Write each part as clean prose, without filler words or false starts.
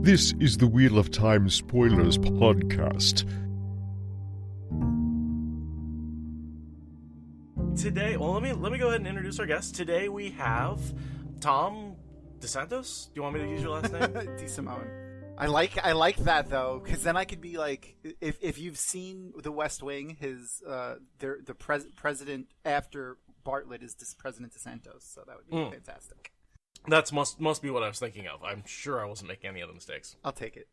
This is the Wheel of Time Spoilers podcast. Today, well, let me go ahead and introduce our guest. Today we have Thom DeSantos. Do you want me to use your last name? DeSimone. I like that though, because then I could be like, if you've seen The West Wing, the president after Bartlett is President DeSantos, so that would be fantastic. That's must be what I was thinking of. I'm sure I wasn't making any other mistakes. I'll take it.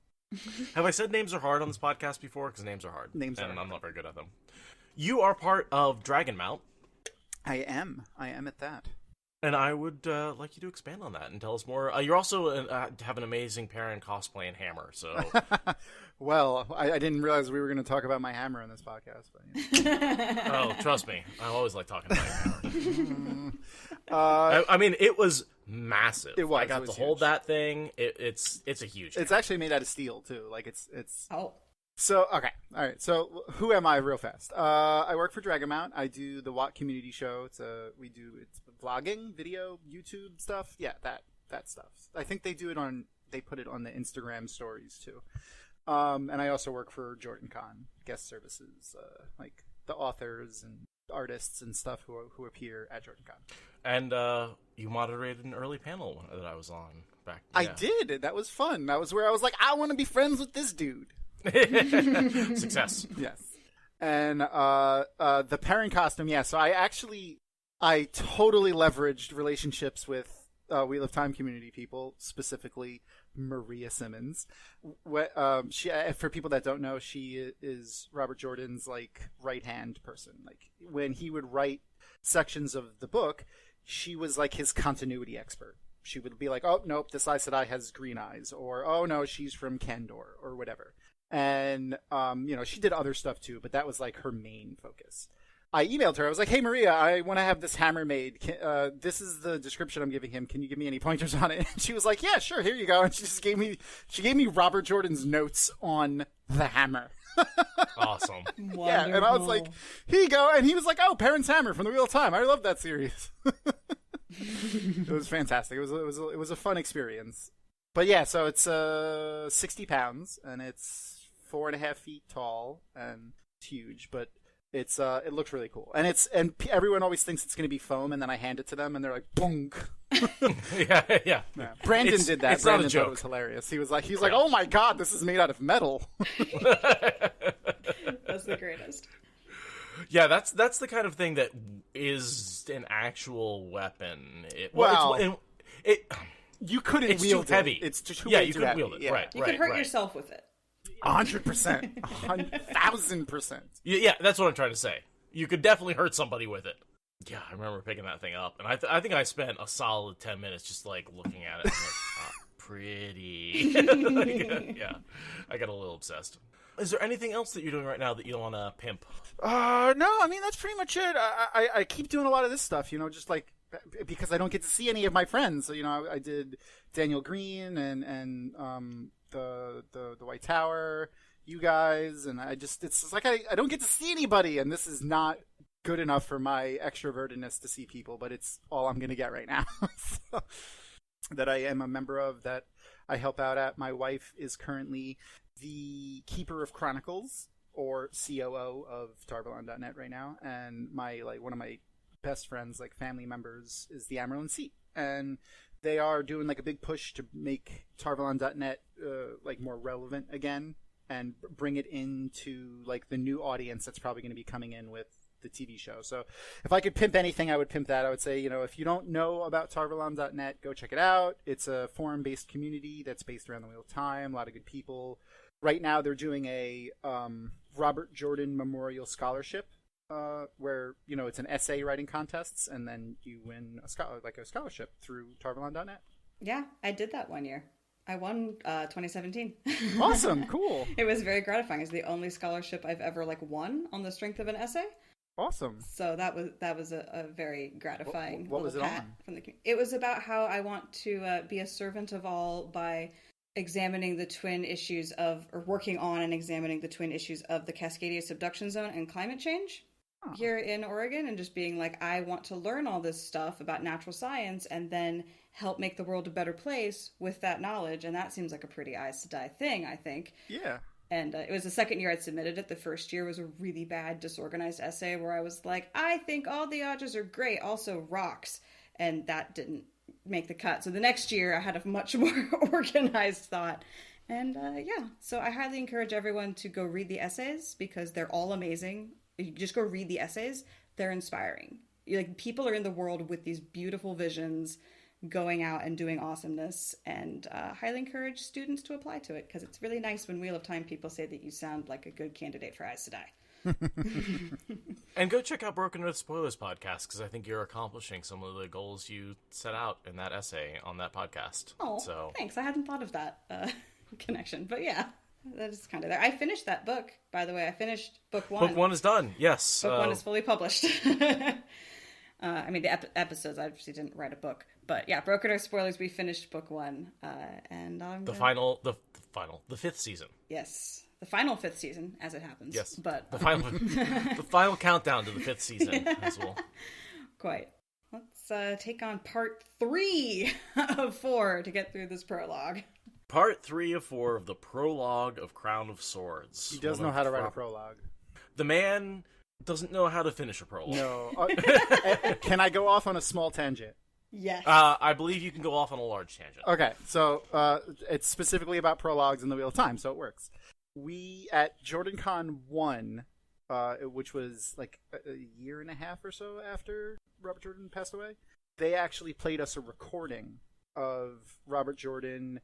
Have I said names are hard on this podcast before? Because names are hard. And I'm not very good at them. You are part of Dragonmount. I am at that. And I would like you to expand on that and tell us more. You also have an amazing Perrin cosplay and hammer. So, well, I didn't realize we were going to talk about my hammer in this podcast. But, oh, trust me, I always like talking about your hammer. I mean, it was massive. It was. I got to hold that thing. It's a huge. It's actually made out of steel too. Like it's. Oh. So, okay. All right. So, who am I real fast? I work for Dragonmount. I do the Watt community show. It's vlogging, video, YouTube stuff. Yeah, that stuff. I think they put it on the Instagram stories too. And I also work for JordanCon, guest services, like the authors and artists and stuff who appear at JordanCon. And you moderated an early panel that I was on back. Yeah. I did. That was fun. That was where I was like, I want to be friends with this dude. Success. Yes. And the Perrin costume, yeah. So I totally leveraged relationships with Wheel of Time community people, specifically Maria Simmons. She, for people that don't know, she is Robert Jordan's like right hand person. Like when he would write sections of the book, she was like his continuity expert. She would be like, "Oh nope, this Aes Sedai has green eyes," or "Oh no, she's from Kandor," or whatever. And, she did other stuff too, but that was like her main focus. I emailed her. I was like, "Hey, Maria, I want to have this hammer made. This is the description I'm giving him. Can you give me any pointers on it?" And she was like, "Yeah, sure. Here you go." And she gave me Robert Jordan's notes on the hammer. Awesome. Wonderful. Yeah. And I was like, "Here you go." And he was like, "Oh, Perrin's hammer from the Wheel of Time. I love that series." It was fantastic. It was a fun experience. But yeah, so it's 60 pounds and it's 4.5 feet tall and it's huge, but it looks really cool. And everyone always thinks it's going to be foam, and then I hand it to them and they're like, "Bonk." Yeah. Brandon did that. It's Brandon not a joke. thought it was hilarious. He was like, "Oh my god, this is made out of metal." That's the greatest. Yeah, that's the kind of thing that is an actual weepon. You couldn't it's wield too heavy. It. It's too yeah, way you too couldn't heavy. wield it. Yeah. Right. You could hurt yourself with it. 100%, 1,000%. Yeah, that's what I'm trying to say. You could definitely hurt somebody with it. Yeah, I remember picking that thing up, and I think I spent a solid 10 minutes just like looking at it. And like, pretty. Yeah, I got a little obsessed. Is there anything else that you're doing right now that you don't want to pimp? No, I mean that's pretty much it. I keep doing a lot of this stuff, just like because I don't get to see any of my friends. So I did Daniel Green and the White Tower, you guys, and it's like I don't get to see anybody, and this is not good enough for my extrovertedness to see people, but it's all I'm gonna get right now. So, that I am a member of, that I help out at. My wife is currently the Keeper of Chronicles, or COO of Tarvalon.net right now, and one of my best friends, like family members, is the Amerlin Seat, and they are doing like a big push to make Tarvalon.net like more relevant again and bring it into like the new audience that's probably going to be coming in with the TV show. So if I could pimp anything, I would pimp that. I would say, if you don't know about Tarvalon.net, go check it out. It's a forum-based community that's based around the Wheel of Time. A lot of good people. Right now they're doing a Robert Jordan Memorial Scholarship where, it's an essay writing contests, and then you win a scholarship through Tarvalon.net. Yeah, I did that one year. I won 2017. Awesome, cool. It was very gratifying. It's the only scholarship I've ever won on the strength of an essay. Awesome. So that was a very gratifying. What was it on? It was about how I want to be a servant of all by examining the twin issues of, or working on and examining the twin issues of the Cascadia subduction zone and climate change. here in Oregon and just being like, I want to learn all this stuff about natural science and then help make the world a better place with that knowledge. And that seems like a pretty Aes Sedai thing, I think. Yeah. And it was the second year I'd submitted it. The first year was a really bad, disorganized essay where I was like, I think all the Ajas are great, also rocks. And that didn't make the cut. So the next year I had a much more organized thought. And so I highly encourage everyone to go read the essays because they're all amazing. You just go read the essays. They're inspiring. Like, people are in the world with these beautiful visions, going out and doing awesomeness, and highly encourage students to apply to it because it's really nice when Wheel of Time people say that you sound like a good candidate for Aes Sedai. And go check out Broken Earth Spoilers podcast because I think you're accomplishing some of the goals you set out in that essay on that podcast. Oh, so thanks. I hadn't thought of that connection, but yeah. That is kind of there. I finished that book, by the way. I finished book one. Book one is done, yes. Book one is fully published. I mean, the episodes, I obviously didn't write a book. But yeah, Broken Earth Spoilers, we finished book one. And I'm the fifth season. Yes. The final fifth season, as it happens. Yes. But the final countdown to the fifth season as well. Quite. Let's take on part 3 of 4 to get through this prologue. Part 3 of 4 of the prologue of Crown of Swords. He does know how to write a prologue. The man doesn't know how to finish a prologue. No. Can I go off on a small tangent? Yes. I believe you can go off on a large tangent. Okay, so it's specifically about prologues in the Wheel of Time, so it works. We, at JordanCon 1, which was like a year and a half or so after Robert Jordan passed away, they actually played us a recording of Robert Jordan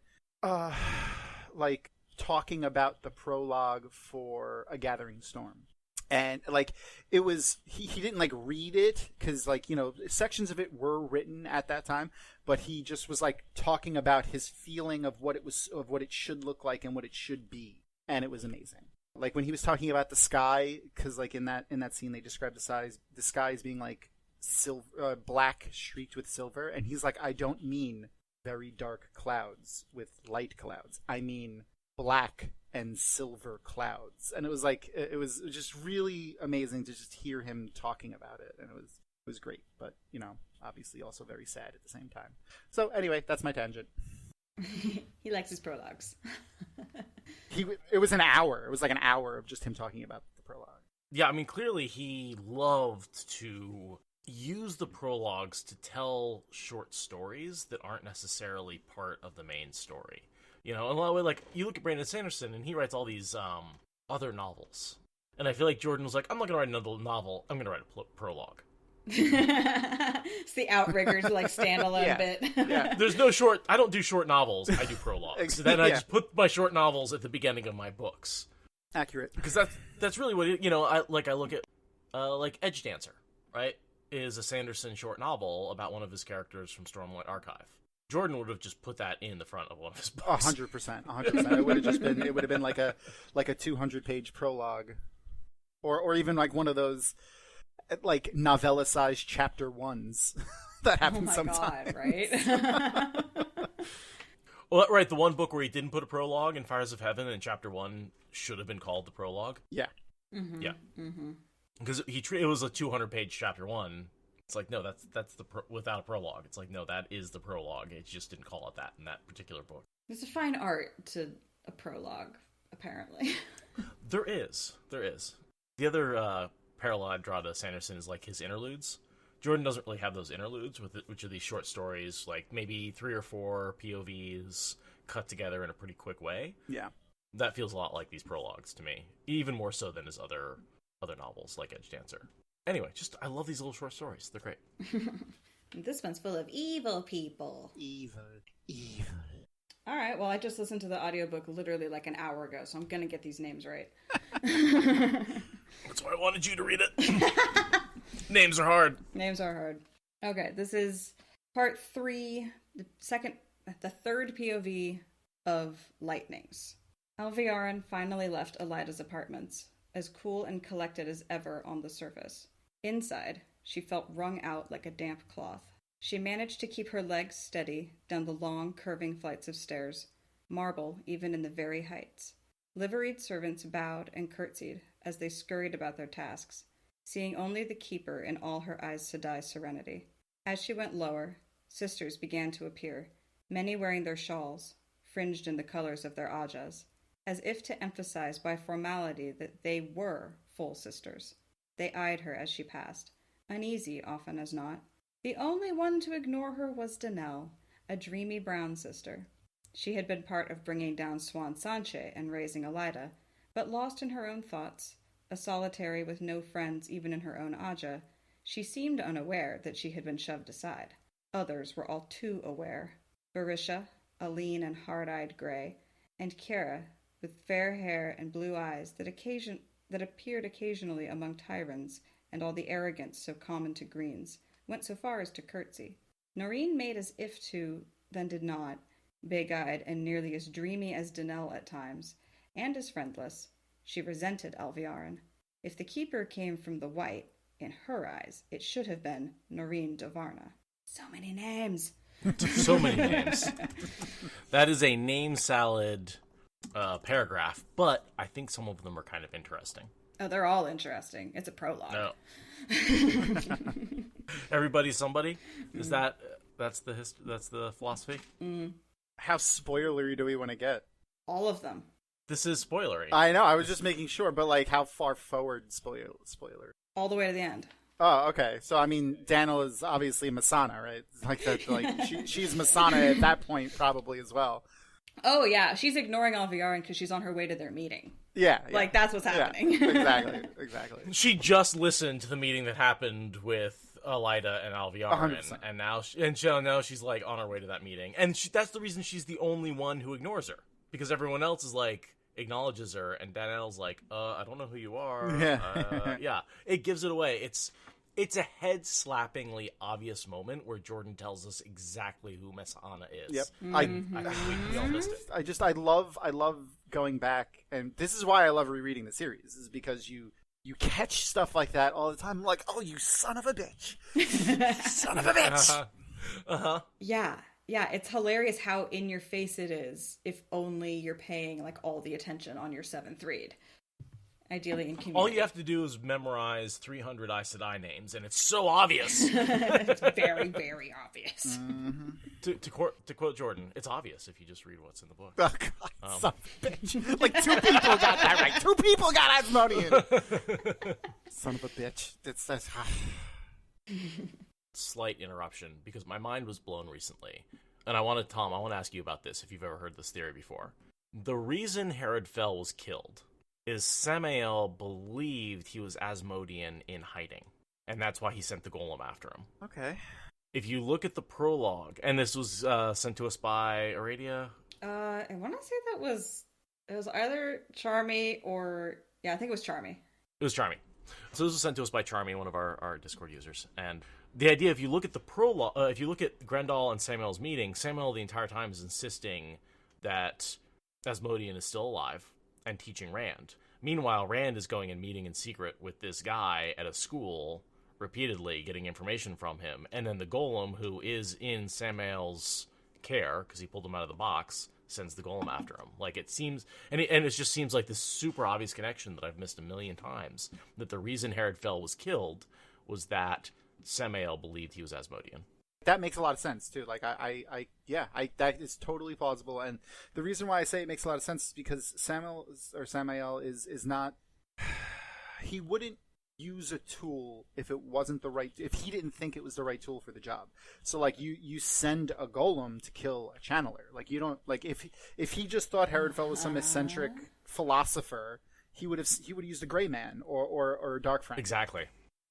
like talking about the prologue for A Gathering Storm. And like it was he didn't like read it because like, you know, sections of it were written at that time, but he just was like talking about his feeling of what it should look like and what it should be, and it was amazing. Like when he was talking about the sky, because like in that scene they described the sky as being like silver, black streaked with silver, and he's like, I don't mean very dark clouds with light clouds. I mean black and silver clouds. And it was like, it was just really amazing to just hear him talking about it. And it was great, but you know, obviously also very sad at the same time. So anyway, that's my tangent. He likes his prologues. It was an hour. It was like an hour of just him talking about the prologue. Yeah, I mean, clearly he loved to use the prologues to tell short stories that aren't necessarily part of the main story. You know, in a lot of ways, like, you look at Brandon Sanderson, and he writes all these other novels. And I feel like Jordan was like, I'm not going to write another novel, I'm going to write a prologue. It's the Outriggers, like, standalone bit. Yeah. There's no short, I don't do short novels, I do prologues. So then I just put my short novels at the beginning of my books. Accurate. Because that's really what, you know, I look at, like, Edge Dancer, right? Is a Sanderson short novel about one of his characters from Stormlight Archive. Jordan would have just put that in the front of one of his books. 100%. It would have been like a 200-page prologue, or even like one of those like novella-sized chapter ones that happen sometimes. God, right? Well, right, the one book where he didn't put a prologue in Fires of Heaven, and chapter 1 should have been called the prologue. Yeah. Mm-hmm. Yeah. Mm-hmm. Because it was a 200-page chapter 1. It's like, no, that's without a prologue. It's like, no, that is the prologue. It just didn't call it that in that particular book. There's a fine art to a prologue, apparently. There is. The other parallel I'd draw to Sanderson is like his interludes. Jordan doesn't really have those interludes, which are these short stories, like maybe 3 or 4 POVs cut together in a pretty quick way. Yeah. That feels a lot like these prologues to me, even more so than his other novels, like Edge Dancer. Anyway, I love these little short stories. They're great. This one's full of evil people. Evil. All right, well, I just listened to the audiobook literally like an hour ago, so I'm going to get these names right. That's why I wanted you to read it. Names are hard. Names are hard. Okay, this is part 3, the third POV of Lightnings. Alviarin finally left Elida's apartments, as cool and collected as ever on the surface. Inside, she felt wrung out like a damp cloth. She managed to keep her legs steady down the long, curving flights of stairs, marble even in the very heights. Liveried servants bowed and curtsied as they scurried about their tasks. seeing only the keeper in all her eyes to die serenity. As she went lower, sisters began to appear, many wearing their shawls, fringed in the colors of their ajas, as if to emphasize by formality that they were full sisters. They eyed her as she passed, uneasy often as not. The only one to ignore her was Danelle, a dreamy brown sister. She had been part of bringing down Swan Sanche and raising Elida, but lost in her own thoughts, a solitary with no friends even in her own Aja, she seemed unaware that she had been shoved aside. Others were all too aware. Barisha, a lean and hard-eyed gray, and Kara, with fair hair and blue eyes that appeared occasionally among Tyrans and all the arrogance so common to Greens, went so far as to curtsy. Noreen made as if to, then did not, big-eyed and nearly as dreamy as Danelle at times, and as friendless. She resented Alviarin. If the keeper came from the white, in her eyes, it should have been Noreen Davarna. So many names. So many names. That is a name salad paragraph, but I think some of them are kind of interesting. Oh, they're all interesting. It's a prologue. No. Everybody's somebody? Is that's the philosophy? Mm. How spoilery do we want to get? All of them. This is spoilery. I know. I was just making sure, but like, how far forward spoiler? All the way to the end. Oh, okay. So I mean, Daniel is obviously Masana, right? Like that. Like she's Masana at that point, probably as well. Oh yeah, she's ignoring Alviarin because she's on her way to their meeting. Yeah. Like that's what's happening. Yeah, exactly. She just listened to the meeting that happened with Elida and Alviarin, 100%. and now she's like on her way to that meeting, and that's the reason she's the only one who ignores her, because everyone else is like acknowledges her, and Danielle's like, I don't know who you are. Yeah, it gives it away. It's a head-slappingly obvious moment where Jordan tells us exactly who Masana is. Yep. I think we all missed it. I love going back, and this is why I love rereading the series, is because you catch stuff like that all the time. I'm like, oh, you son of a bitch. Son of a bitch. Uh-huh. Yeah, it's hilarious how in your face it is, if only you're paying like all the attention on your 7th read. Ideally in community. All you have to do is memorize 300 Aes Sedai names, and it's so obvious. It's very, very obvious. Mm-hmm. To quote Jordan, it's obvious if you just read what's in the book. Oh, God, son of a bitch. Like, 2 people got that right. 2 people got Asmodean. Son of a bitch. That's Slight interruption, because my mind was blown recently. And I want to ask you about this, if you've ever heard this theory before. The reason Herod Fell was killed is Samael believed he was Asmodean in hiding. And that's why he sent the golem after him. Okay. If you look at the prologue, and this was sent to us by Aradia. I want to say it was either Charmy or... Yeah, I think it was Charmy. It was Charmy. So this was sent to us by Charmy, one of our Discord users. And the idea, if you look at the prologue, if you look at Grendel and Samael's meeting, Samael the entire time is insisting that Asmodean is still alive and teaching Rand. Meanwhile, Rand is going and meeting in secret with this guy at a school, repeatedly getting information from him. And then the golem, who is in Samael's care, because he pulled him out of the box, sends the golem after him. Like, it seems, and it just seems like this super obvious connection that I've missed a million times, that the reason Herod Fell was killed was that Samael believed he was Asmodean. That makes a lot of sense too. Like that is totally plausible. And the reason why I say it makes a lot of sense is because Samael is not. He wouldn't use a tool if it wasn't the right. If he didn't think it was the right tool for the job. So like you send a golem to kill a channeler. Like you don't like if he just thought Herod Fell was some eccentric philosopher, he would have used a Gray Man or Dark Frank. Exactly.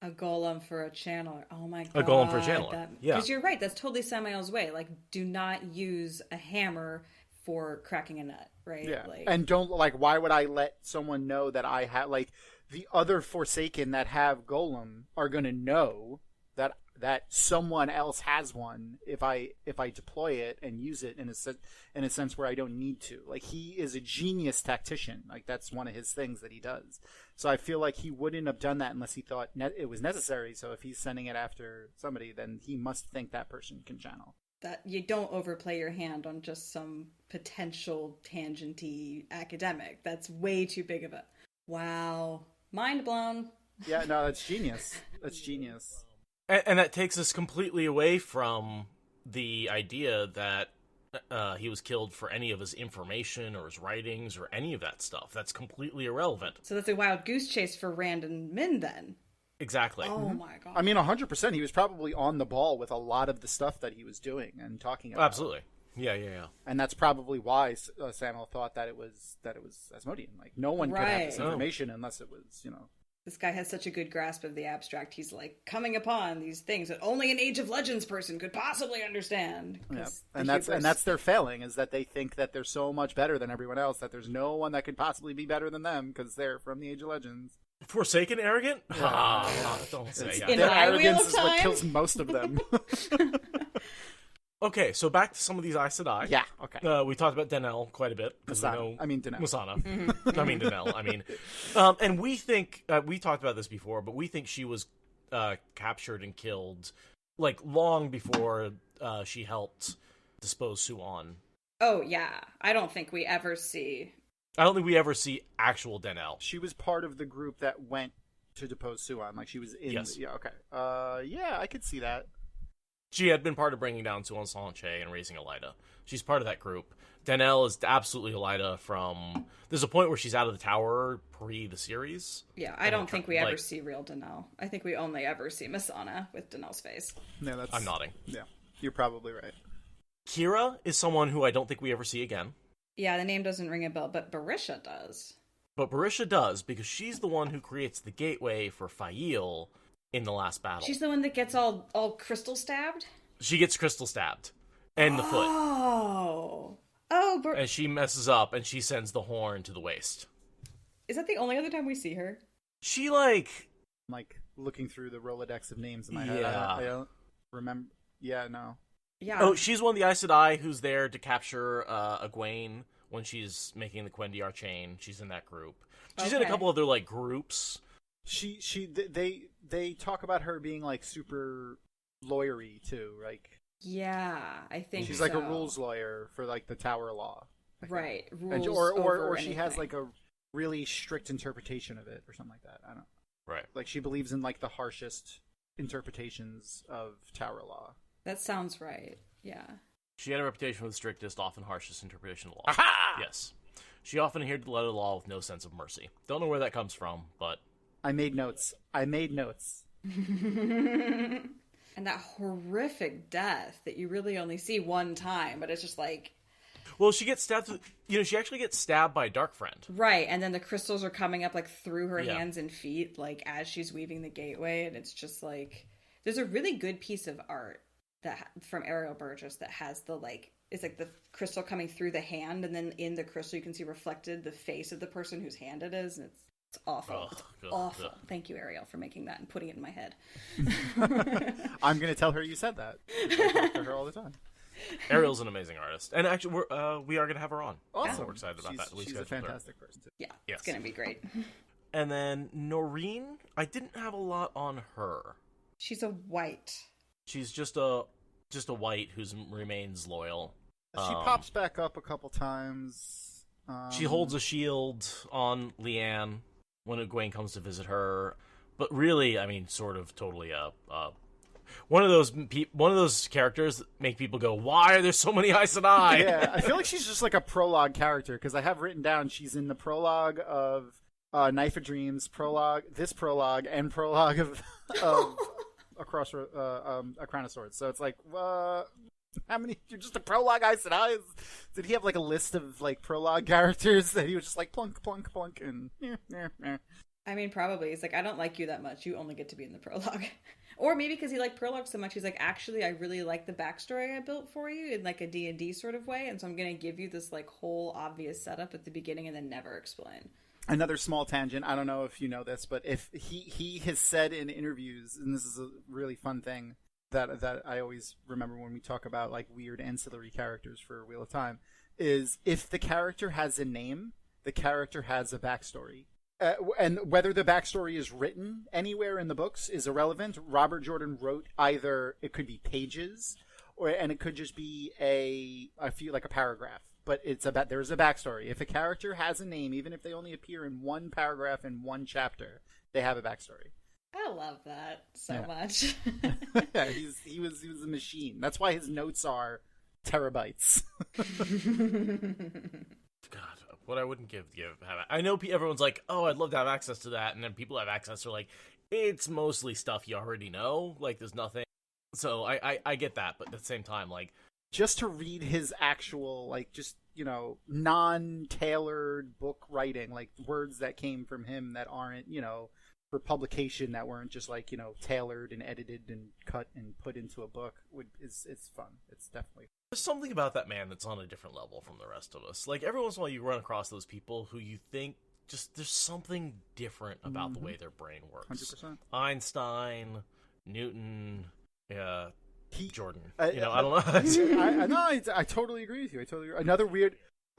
A golem for a channeler. Oh my god. A golem for a channeler. Yeah. Because you're right. That's totally Samael's way. Like, do not use a hammer for cracking a nut, right? Yeah. Like, and don't, like, why would I let someone know that I have, like, the other Forsaken that have golem are going to know that someone else has one if I deploy it and use it in a sense where I don't need to. Like, he is a genius tactician. Like, that's one of his things that he does. So I feel like he wouldn't have done that unless he thought it was necessary. So if he's sending it after somebody, then he must think that person can channel. That you don't overplay your hand on just some potential tangenty academic. That's way too big of a... Wow. Mind blown. Yeah, no, that's genius. That's genius. And that takes us completely away from the idea that he was killed for any of his information or his writings or any of that stuff. That's completely irrelevant. So that's a wild goose chase for Rand men then. Exactly. Oh my god. I mean, 100%. He was probably on the ball with a lot of the stuff that he was doing and talking about. Absolutely. Yeah. And that's probably why Samuel thought that it was Asmodean. Like, no one could have this Right. information unless it was, This guy has such a good grasp of the abstract. He's like coming upon these things that only an Age of Legends person could possibly understand. Yeah. 'Cause And the that's hubris- their failing, is that they think that they're so much better than everyone else that there's no one that could possibly be better than them because they're from the Age of Legends. Forsaken arrogant? Don't say that. In Their my Wheel arrogance of is what Time? kills most of them. Okay, so back to some of these Aes Sedai. Yeah, okay. We talked about Denel quite a bit. Masana. I mean, Denel. Masana. I mean, Denel. I mean, and we think, we talked about this before, but we think she was captured and killed, like, long before she helped dispose Suan. Oh yeah, I don't think we ever see. I don't think we ever see actual Denel. She was part of the group that went to depose Suan. Like, she was in... Yes. Yeah, okay. Yeah, I could see that. She had been part of bringing down Suan Salanche and raising Elida. She's part of that group. Denel is absolutely Elida from... There's a point where she's out of the tower pre the series. Yeah, I don't think we ever like- see real Denel. I think we only ever see Masana with Denel's face. Yeah, that's... I'm nodding. Yeah, you're probably right. Kira is someone who I don't think we ever see again. Yeah, the name doesn't ring a bell, but Berisha does. But Berisha does, because she's the one who creates the gateway for Fail in the last battle. She's the one that gets all crystal stabbed? She gets crystal stabbed. And the foot. Oh, And she messes up, and she sends the horn to the waist. is that the only other time we see her? She, like... I'm, like, looking through the Rolodex of names in my head. Yeah. I don't remember... Yeah, no. Yeah. Oh, she's one of the Aes Sedai who's there to capture Egwene when she's making the Quendiar chain. She's in that group. She's in a Okay. couple other, like, groups. They talk about her being, like, super lawyery, too. Like, Yeah, I think she's so. like a rules lawyer for, like, the Tower Law. Right. And, Rules or over she has, anything. like, a really strict interpretation of it or something like that. I don't know. Right. Like, she believes in, like, the harshest interpretations of Tower Law. That sounds right. Yeah. She had a reputation for the strictest, often harshest interpretation of law. Aha! Yes. She often adhered to the letter of the law with no sense of mercy. Don't know where that comes from, but... I made notes. And that horrific death that you really only see one time, but it's just like... Well, she gets stabbed... she actually gets stabbed by a dark friend. Right, and then the crystals are coming up, like, through her Yeah. hands and feet, like, as she's weaving the gateway, and it's just, like... There's a really good piece of art that from Ariel Burgess that has the, like... It's, like, the crystal coming through the hand, and then in the crystal you can see reflected the face of the person whose hand it is, and it's awful. Ugh, It's ugh, awful. ugh. Thank you, Ariel, for making that and putting it in my head. I'm going to tell her you said that. I talk to her all the time. Ariel's an amazing artist. And actually, we are going to have her on. Awesome. So we're excited about that. We She's a scheduled her. fantastic person, too. Yeah, Yes. it's gonna be great. And then Noreen, I didn't have a lot on her. She's a white. She's just a white who remains loyal. She pops back up a couple times. She holds a shield on Leanne when Egwene comes to visit her, but really, I mean, sort of totally one of those characters that make people go, "Why are there so many Aes Sedai?" Yeah, I feel like she's just like a prologue character because I have written down she's in the prologue of Knife of Dreams, this prologue, and prologue of A Crown of Swords. So it's like, how many? You're just a prologue Aes Sedai? Did he have like a list of like prologue characters that he was just like plunk, plunk, plunk, and I mean, probably. He's like, I don't like you that much. You only get to be in the prologue. Or maybe because he liked prologue so much, he's like, actually, I really like the backstory I built for you in like a D&D sort of way, and so I'm going to give you this like whole obvious setup at the beginning and then never explain. Another small tangent. I don't know if you know this, but if he has said in interviews, and this is a really fun thing that I always remember when we talk about like weird ancillary characters for Wheel of Time, is if the character has a name, the character has a backstory. And whether the backstory is written anywhere in the books is irrelevant. Robert Jordan wrote either it could be pages, and it could just be a paragraph. But there's a backstory. If a character has a name, even if they only appear in one paragraph in one chapter, they have a backstory. I love that so much. Yeah, he was a machine. That's why his notes are terabytes. God, what I wouldn't give. I know everyone's like, oh, I'd love to have access to that, and then people have access to like, it's mostly stuff you already know. Like, there's nothing. So I get that, but at the same time, like, just to read his actual, like, just, you know, non-tailored book writing, like words that came from him that aren't, you know, for publication, that weren't just like, you know, tailored and edited and cut and put into a book, it's fun. It's definitely. There's something about that man that's on a different level from the rest of us. Like, every once in a while you run across those people who you think just there's something different about the way their brain works. 100%. Einstein, Newton, Jordan. I don't know. I totally agree with you. I totally agree.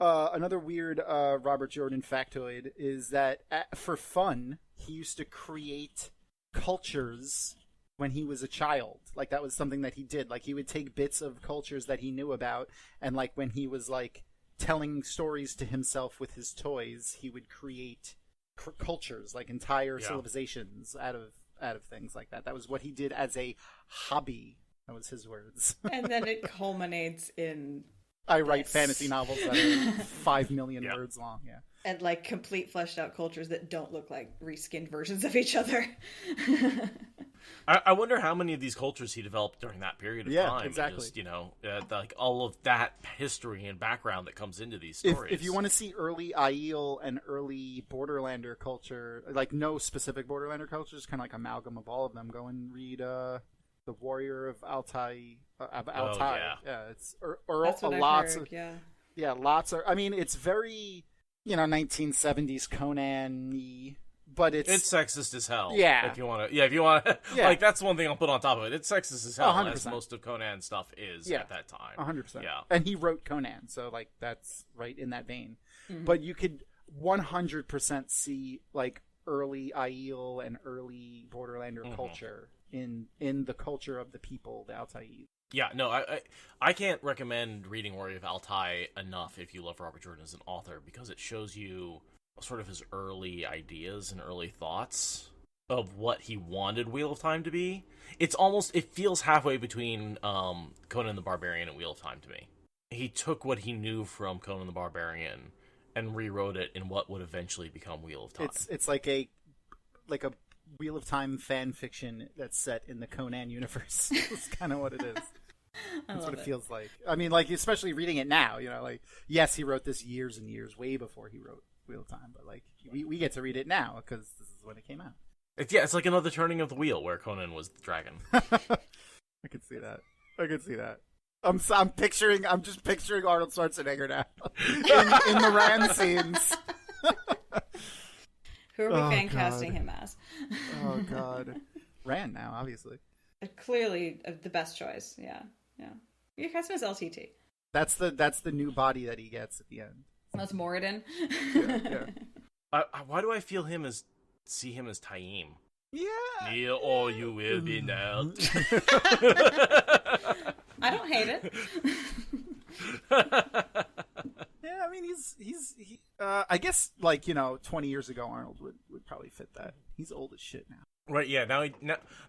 Another weird Robert Jordan factoid is that for fun, he used to create cultures when he was a child. Like, that was something that he did. Like, he would take bits of cultures that he knew about, and like when he was like telling stories to himself with his toys, he would create cultures, like entire civilizations out of things like that. That was what he did as a hobby. That was his words. And then it culminates in I write fantasy novels that are 5 million words long, and like complete fleshed out cultures that don't look like reskinned versions of each other. I wonder how many of these cultures he developed during that period of time. Yeah, exactly. Just, you know, like all of that history and background that comes into these stories. If you want to see early Aiel and early Borderlander culture, like no specific Borderlander culture, just kind of like amalgam of all of them, go and read The Warrior of Altai. It's That's what lots I've heard, of lots of. I mean, it's very 1970s Conan-y, but it's sexist as hell. Yeah. If you want to, like, that's one thing I'll put on top of it. It's sexist as hell, 100%. as most of Conan stuff is at that time. 100%. Yeah. And he wrote Conan, so like that's right in that vein. Mm-hmm. But you could 100% see like early Aiel and early Borderlander culture in the culture of the people, the Altai. Yeah, no, I can't recommend reading Warrior of Altai enough if you love Robert Jordan as an author, because it shows you sort of his early ideas and early thoughts of what he wanted Wheel of Time to be. It feels halfway between Conan the Barbarian and Wheel of Time to me. He took what he knew from Conan the Barbarian and rewrote it in what would eventually become Wheel of Time. It's like a Wheel of Time fan fiction that's set in the Conan universe. That's kind of what it is. That's what it feels like. I mean, like, especially reading it now, like, yes, he wrote this years and years, way before he wrote Wheel of Time, but like, we get to read it now because this is when it came out. It's like another turning of the wheel where Conan was the dragon. I could see that. I'm just picturing Arnold Schwarzenegger now in the Ram scenes. Who are we fan casting him as? Oh God, Rand now, obviously. Clearly, the best choice. Yeah. You cast him as LTT. That's the new body that he gets at the end. That's Moradin. Yeah. Why do I see him as Taim? Yeah. Near or you will be nailed. I don't hate it. Yeah, I mean, he I guess, like, 20 years ago, Arnold would probably fit that. He's old as shit now. Right, yeah.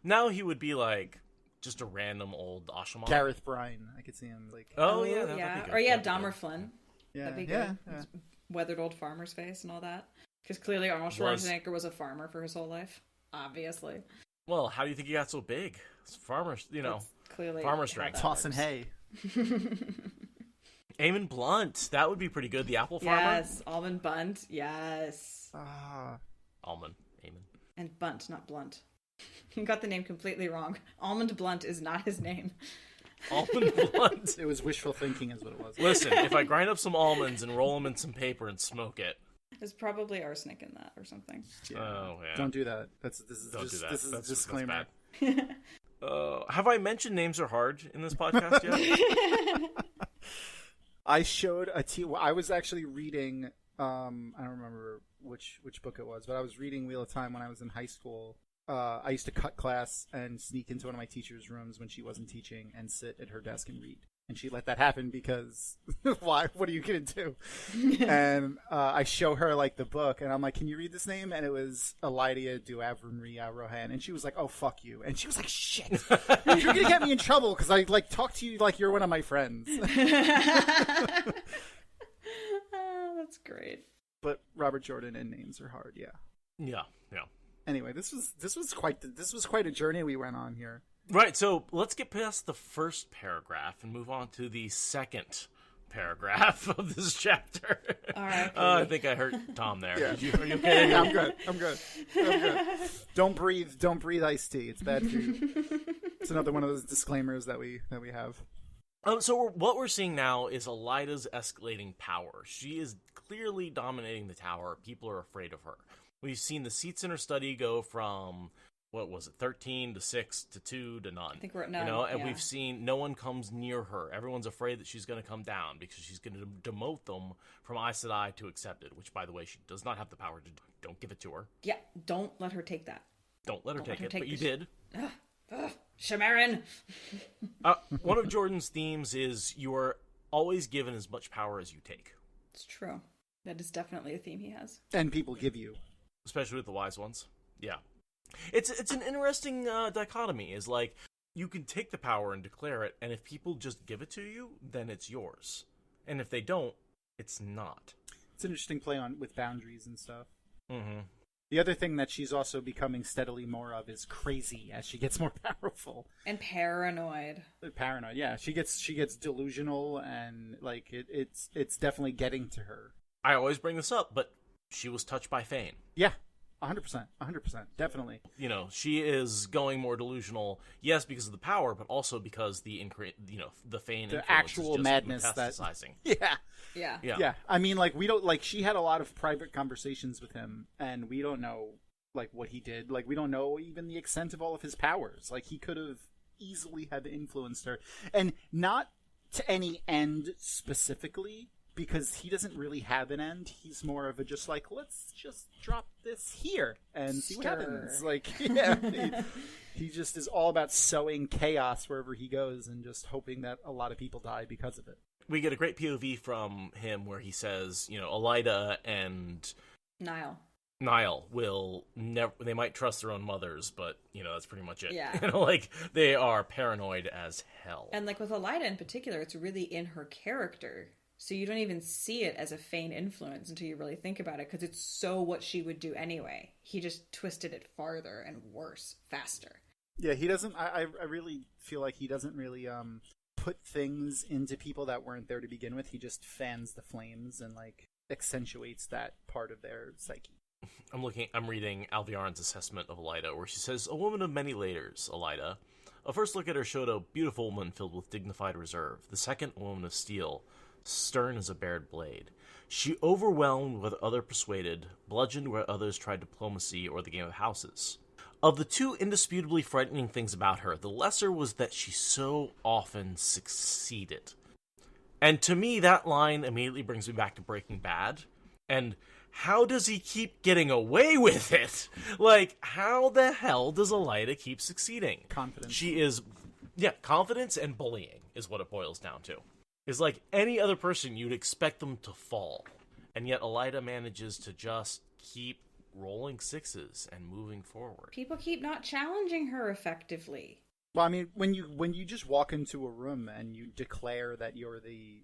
Now he would be like just a random old Ashaman. Gareth Bryan, I could see him like. Oh yeah, that'd be good. Or Dahmer Flynn. Yeah, that'd be good. Yeah. Weathered old farmer's face and all that. Because clearly Arnold Schwarzenegger was a farmer for his whole life. Obviously. Well, how do you think he got so big? It's farmers, clearly farmer strength. Tossing hay. Eamon Blunt, that would be pretty good. The apple farmer. Yes, Almond Bunt. Yes. Eamon. And Bunt, not Blunt. You got the name completely wrong. Almond Blunt is not his name. Almond Blunt. It was wishful thinking, is what it was. Listen, if I grind up some almonds and roll them in some paper and smoke it, there's probably arsenic in that or something. Yeah. Oh yeah. Don't do that. This is a disclaimer. Have I mentioned names are hard in this podcast yet? I showed I was actually reading. I don't remember which book it was, but I was reading Wheel of Time when I was in high school. I used to cut class and sneak into one of my teacher's rooms when she wasn't teaching and sit at her desk and read. And she let that happen because why? What are you gonna do? And I show her like the book, and I'm like, "Can you read this name?" And it was Elidia Duavrenria Rohan, and she was like, "Oh fuck you!" And she was like, "Shit, you're gonna get me in trouble because I like talk to you like you're one of my friends." Oh, that's great. But Robert Jordan and names are hard. Yeah. Yeah. Anyway, this was quite a journey we went on here. Right, so let's get past the first paragraph and move on to the second paragraph of this chapter. All right. I think I hurt Tom there. Yeah. Are you okay? Yeah, I'm good. Don't breathe iced tea. It's bad for you. It's another one of those disclaimers that we have. So what we're seeing now is Elida's escalating power. She is clearly dominating the tower. People are afraid of her. We've seen the seats in her study go from, what was it, 13 to 6 to 2 to none. I think we're at none. You know, and yeah. we've seen no one comes near her. Everyone's afraid that she's going to come down because she's going to demote them from Aes Sedai to Accepted, which, by the way, she does not have the power to do. Don't give it to her. Yeah, don't let her take that. Don't let her take it, but you did. Shamarin! One of Jordan's themes is you are always given as much power as you take. It's true. That is definitely a theme he has. And people give you. Especially with the wise ones. Yeah. It's an interesting dichotomy. Is like, you can take the power and declare it, and if people just give it to you, then it's yours. And if they don't, it's not. It's an interesting play on with boundaries and stuff. Mm-hmm. The other thing that she's also becoming steadily more of is crazy as she gets more powerful. And paranoid. Paranoid, yeah. She gets delusional, and like it's definitely getting to her. I always bring this up, but she was touched by Fane. Yeah, 100%, definitely. You know, she is going more delusional, yes, because of the power, but also because the Fane, the actual is just madness metastasizing. Yeah. I mean, like, we don't, like, she had a lot of private conversations with him, and we don't know, like, what he did. Like, we don't know even the extent of all of his powers. Like, he could have easily have influenced her, and not to any end specifically, because he doesn't really have an end. He's more of a just like, let's just drop this here and see what happens. Like, yeah, he just is all about sowing chaos wherever he goes and just hoping that a lot of people die because of it. We get a great POV from him where he says, you know, Elida and Niall will never, they might trust their own mothers, but, you know, that's pretty much it. Yeah. You know, like, they are paranoid as hell. And, like, with Elida in particular, it's really in her character. So you don't even see it as a Fane influence until you really think about it, because it's so what she would do anyway. He just twisted it farther and worse, faster. Yeah, he doesn't, I really feel like he doesn't really put things into people that weren't there to begin with. He just fans the flames and, like, accentuates that part of their psyche. I'm reading Alviarin's assessment of Elida, where she says, "A woman of many layers, Elida. A first look at her showed a beautiful woman filled with dignified reserve. The second, a woman of steel, stern as a bared blade. She overwhelmed where others persuaded, bludgeoned where others tried diplomacy or the game of houses. Of the two indisputably frightening things about her, the lesser was that she so often succeeded." And to me, that line immediately brings me back to Breaking Bad. And how does he keep getting away with it? Like, how the hell does Elida keep succeeding? Confidence. She is, confidence and bullying is what it boils down to. Is like any other person, you'd expect them to fall. And yet Elida manages to just keep rolling sixes and moving forward. People keep not challenging her effectively. Well, I mean, when you just walk into a room and you declare that you're the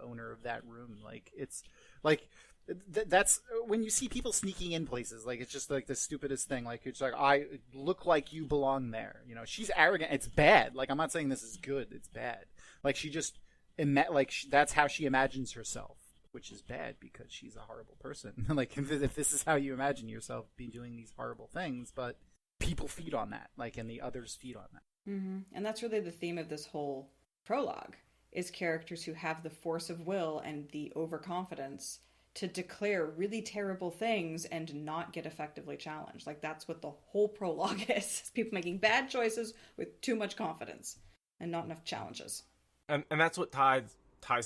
owner of that room, like, it's like that's when you see people sneaking in places, like, it's just like the stupidest thing. Like, it's like, I look like you belong there. You know, she's arrogant. It's bad. Like, I'm not saying this is good. It's bad. Like, she just that's how she imagines herself, which is bad because she's a horrible person. Like, if this is how you imagine yourself, be doing these horrible things, but people feed on that, like, and the others feed on that. Mm-hmm. And that's really the theme of this whole prologue, is characters who have the force of will and the overconfidence to declare really terrible things and not get effectively challenged. Like, that's what the whole prologue is people making bad choices with too much confidence and not enough challenges. And that's what ties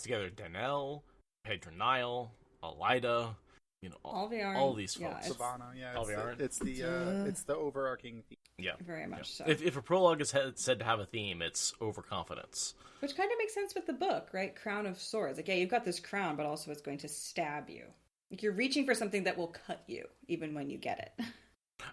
together Danelle, Pedro Niall, Elida. Alvearn, all these yeah, folks. Savannah, yeah. Alvearn. It's the overarching theme. Yeah, very much so. If a prologue is said to have a theme, it's overconfidence. Which kind of makes sense with the book, right? Crown of Swords. Like, yeah, you've got this crown, but also it's going to stab you. Like, you're reaching for something that will cut you, even when you get it.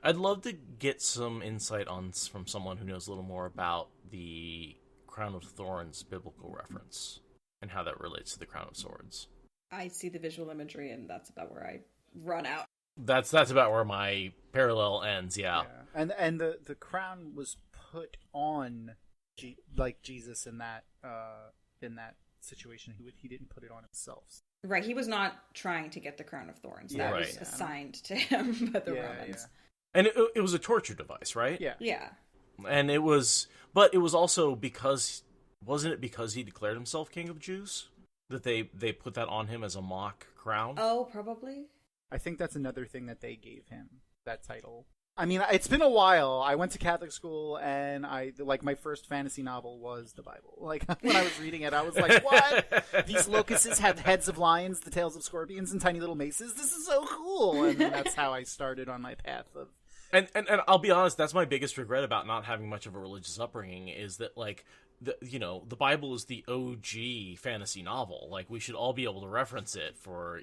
I'd love to get some insight from someone who knows a little more about the Crown of Thorns biblical reference and how that relates to the Crown of Swords. I see the visual imagery, and that's about where I run out. That's about where my parallel ends. Yeah. And the crown was put on Jesus in that situation. He didn't put it on himself. Right, he was not trying to get the Crown of Thorns. Yeah, That was assigned to him by the Romans. And it was a torture device, right? Yeah. And it was also because, wasn't it because he declared himself King of Jews that they put that on him as a mock crown? Oh, probably. I think that's another thing that they gave him, that title. I mean, it's been a while. I went to Catholic school, and my first fantasy novel was the Bible. Like, when I was reading it, I was like, what? These locusts have heads of lions, the tails of scorpions, and tiny little maces? This is so cool! And that's how I started on my path of... And I'll be honest, that's my biggest regret about not having much of a religious upbringing, is that, like, the Bible is the OG fantasy novel. Like, we should all be able to reference it for,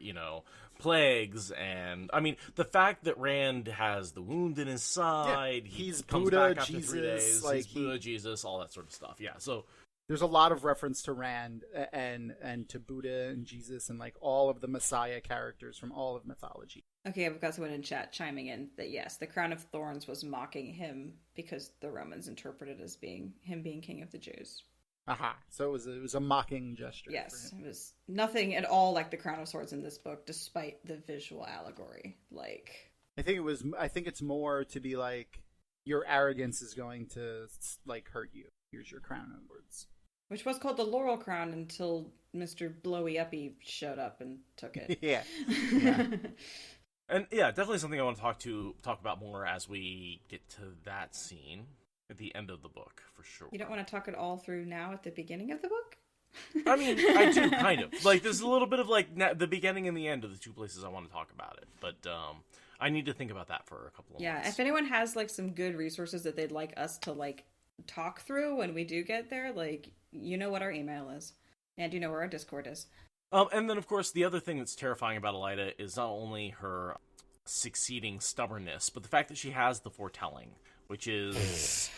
plagues, and I mean the fact that Rand has the wound in his side, he's comes Buddha, back after Jesus, 3 days, like he's Buddha, Jesus, all that sort of stuff. Yeah, so there's a lot of reference to Rand and to Buddha and Jesus and like all of the Messiah characters from all of mythology. Okay, I've got someone in chat chiming in that yes, the Crown of Thorns was mocking him because the Romans interpreted it as being King of the Jews. Aha! So it was a mocking gesture. Yes, it was nothing at all like the Crown of Swords in this book, despite the visual allegory. Like, I think it's more to be like, your arrogance is going to like hurt you. Here's your crown of words. Which was called the Laurel Crown until Mr. Blowy Uppy showed up and took it. yeah. And yeah, definitely something I want to talk about more as we get to that scene at the end of the book, for sure. You don't want to talk it all through now at the beginning of the book? I mean, I do, kind of. Like, there's a little bit of, like, the beginning and the end of the two places I want to talk about it. But I need to think about that for a couple of months. Yeah, if anyone has, like, some good resources that they'd like us to, like, talk through when we do get there, like, you know what our email is. And you know where our Discord is. And then, of course, the other thing that's terrifying about Elida is not only her succeeding stubbornness, but the fact that she has the foretelling, which is...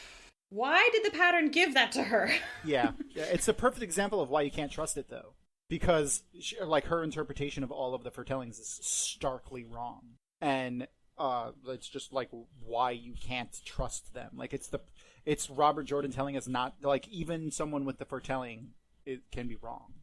Why did the pattern give that to her? Yeah, it's a perfect example of why you can't trust it, though. Because, her interpretation of all of the foretellings is starkly wrong. And it's just, like, why you can't trust them. Like, it's Robert Jordan telling us not... Like, even someone with the foretelling, it can be wrong.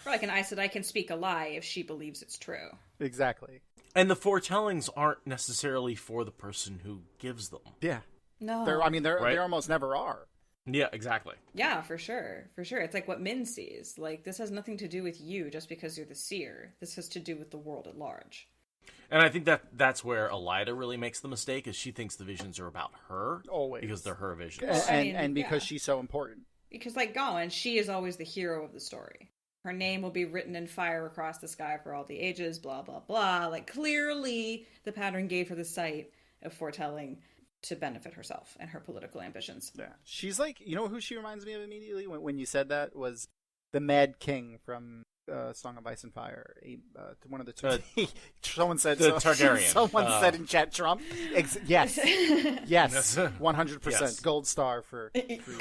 Like, and Aes Sedai can speak a lie if she believes it's true. Exactly. And the foretellings aren't necessarily for the person who gives them. Yeah. No. They almost never are. Yeah, exactly. Yeah, for sure. For sure. It's like what Min sees. Like, this has nothing to do with you just because you're the seer. This has to do with the world at large. And I think that's where Elida really makes the mistake, is she thinks the visions are about her. Always. Because they're her visions. And because she's so important. Because, like Gawain, she is always the hero of the story. Her name will be written in fire across the sky for all the ages, blah, blah, blah. Like, clearly, the pattern gave her the sight of foretelling to benefit herself and her political ambitions. Yeah. She's like, you know who she reminds me of immediately when you said that? Was the Mad King from Song of Ice and Fire. One of the two. Someone said the Targaryen. Someone said in chat, Trump. Yes. Yes. 100%. Yes. Gold star for.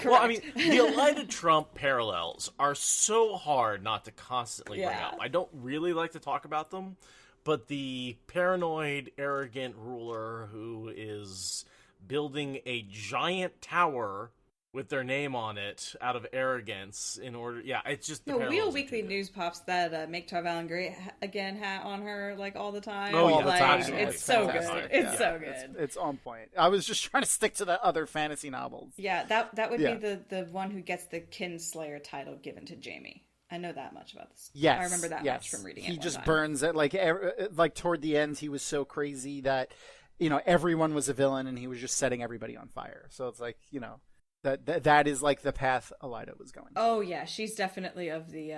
Well, I mean, the Elida Trump parallels are so hard not to constantly bring up. I don't really like to talk about them, but the paranoid, arrogant ruler who is building a giant tower with their name on it out of arrogance in order... Yeah, it's just... No, Wheel Weekly News pops that Make Tar Valon Again hat on her, like, all the time. Oh, yeah, like, absolutely. It's so Fantastic. good. It's so good. It's on point. I was just trying to stick to the other fantasy novels. Yeah, that would be the one who gets the Kinslayer title given to Jaime. I know that much about this. Yes. I remember that much from reading it. He just time. burns it. Like toward the end, he was so crazy that, everyone was a villain and he was just setting everybody on fire. So it's like, that is like the path Elida was going. Oh yeah, she's definitely of the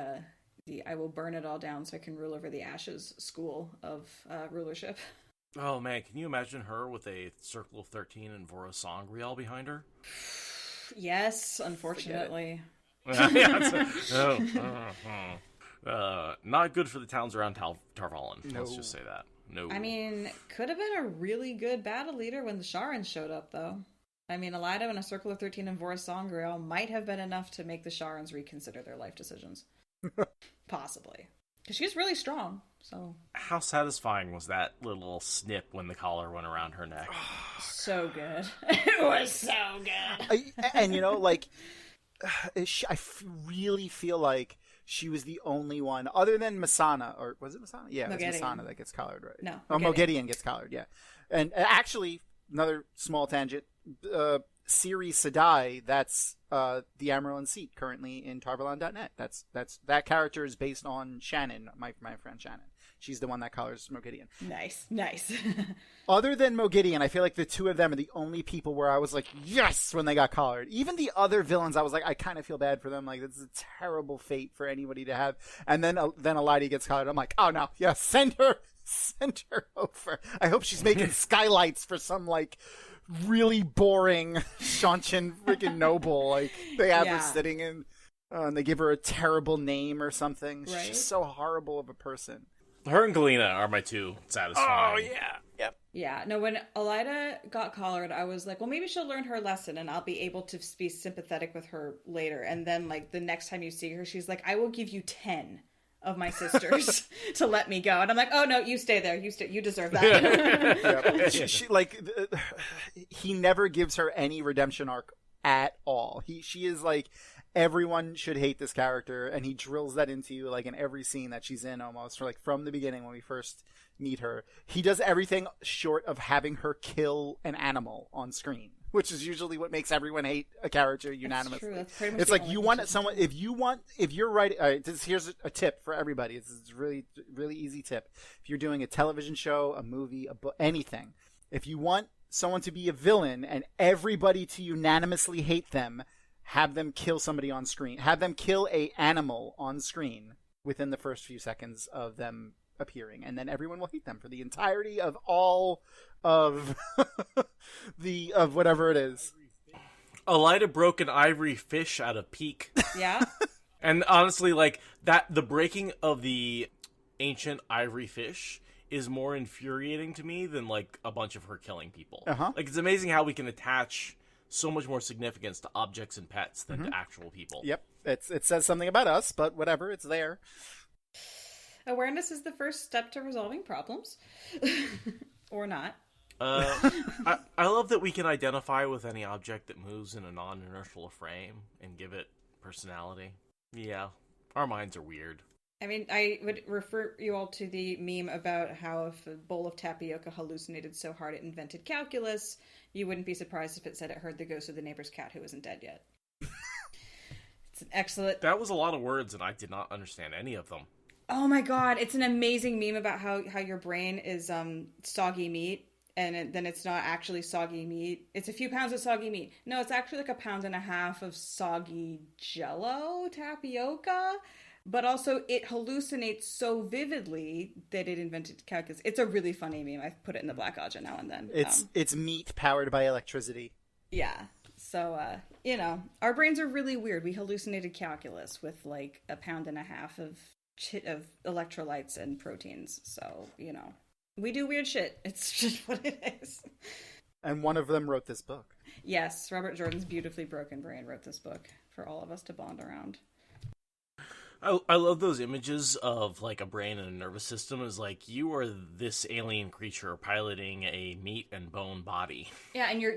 the I will burn it all down so I can rule over the ashes school of rulership. Oh man, can you imagine her with a Circle of 13 and Vora Sangreal behind her? Yes, unfortunately. Not good for the towns around Tarvalin. No. Let's just say that. No. I mean, could have been a really good battle leader when the Sharans showed up, though. I mean, Elida and a Circle of 13 and Vora Sangreal might have been enough to make the Sharans reconsider their life decisions. Possibly. Because she's really strong, so... How satisfying was that little snip when the collar went around her neck? So good. It was so good. And you know, like, really feel like she was the only one, other than Masana, or was it Masana? Yeah, it was Masana that gets collared, right? No. Moghedien gets collared, yeah. And actually, another small tangent, Ciri Sedai, that's the Amaryllin seat currently in Tarvalon.net. That character is based on Shannon, my friend Shannon. She's the one that collars Moghedien. Nice. Other than Moghedien, I feel like the two of them are the only people where I was like, yes, when they got collared. Even the other villains, I was like, I kind of feel bad for them. Like, this is a terrible fate for anybody to have. And then Elida gets collared. I'm like, oh no, yeah, send her over. I hope she's making skylights for some, like, really boring Shanchin freaking noble. Like, they have her sitting in, and they give her a terrible name or something. Right? She's just so horrible of a person. Her and Galena are my two satisfying. Oh, yeah. Yep. Yeah, no, when Elida got collared, I was like, well, maybe she'll learn her lesson and I'll be able to be sympathetic with her later. And then, like, the next time you see her, she's like, I will give you 10 of my sisters to let me go. And I'm like, oh, no, you stay there. You deserve that. Yep. She like, he never gives her any redemption arc at all. She is like, everyone should hate this character, and he drills that into you, like, in every scene that she's in, almost, or like from the beginning when we first meet her. He does everything short of having her kill an animal on screen, which is usually what makes everyone hate a character unanimously. That's pretty much it's like, you want someone, if you're writing, all right, here's a tip for everybody. This is a really, really easy tip. If you're doing a television show, a movie, a book, anything, if you want someone to be a villain and everybody to unanimously hate them, have them kill somebody on screen. Have them kill a animal on screen within the first few seconds of them appearing, and then everyone will hate them for the entirety of all of of whatever it is. Elida broke an ivory fish at a peak. Yeah. And honestly, like, the breaking of the ancient ivory fish is more infuriating to me than, like, a bunch of her killing people. Uh-huh. Like, it's amazing how we can attach so much more significance to objects and pets than to actual people. Yep, it says something about us, but whatever, it's there. Awareness is the first step to resolving problems. Or not. I love that we can identify with any object that moves in a non-inertial frame and give it personality. Yeah, our minds are weird. I mean, I would refer you all to the meme about how if a bowl of tapioca hallucinated so hard it invented calculus, you wouldn't be surprised if it said it heard the ghost of the neighbor's cat who isn't dead yet. It's an excellent... That was a lot of words, and I did not understand any of them. Oh my god, it's an amazing meme about how your brain is soggy meat, and then it's not actually soggy meat. It's a few pounds of soggy meat. No, it's actually like 1.5 pounds of soggy Jell-O tapioca. But also, it hallucinates so vividly that it invented calculus. It's a really funny meme. I put it in the Black Aja now and then. It's meat powered by electricity. Yeah. So, our brains are really weird. We hallucinated calculus with, like, 1.5 pounds of electrolytes and proteins. So, we do weird shit. It's just what it is. And one of them wrote this book. Yes, Robert Jordan's beautifully broken brain wrote this book for all of us to bond around. I love those images of, like, a brain and a nervous system is like, you are this alien creature piloting a meat and bone body. Yeah, and you're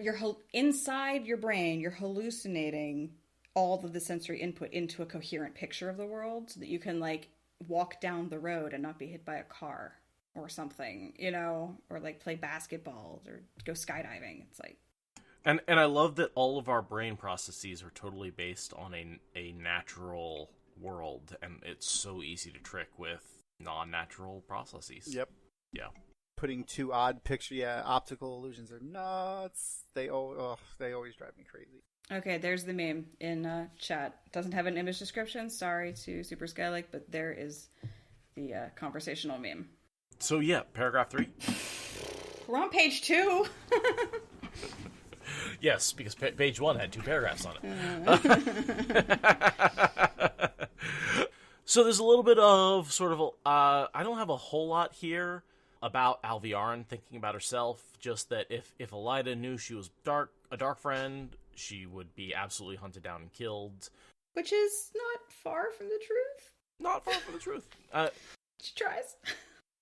inside your brain, you're hallucinating all of the sensory input into a coherent picture of the world so that you can, like, walk down the road and not be hit by a car or something, or, like, play basketball or go skydiving. It's like... And I love that all of our brain processes are totally based on a natural world, and it's so easy to trick with non-natural processes. Yep. Yeah. putting two odd picture. Yeah, optical illusions are nuts. They always drive me crazy. Okay, there's the meme in chat. Doesn't have an image description. Sorry to Super Skylake, but there is the conversational meme. So yeah, paragraph 3. We're on page 2. Yes, because page 1 had 2 paragraphs on it. So there's a little bit of sort of, I don't have a whole lot here about Alviarin thinking about herself, just that if Elida knew she was a dark friend, she would be absolutely hunted down and killed. Which is not far from the truth. Not far from the truth. She tries.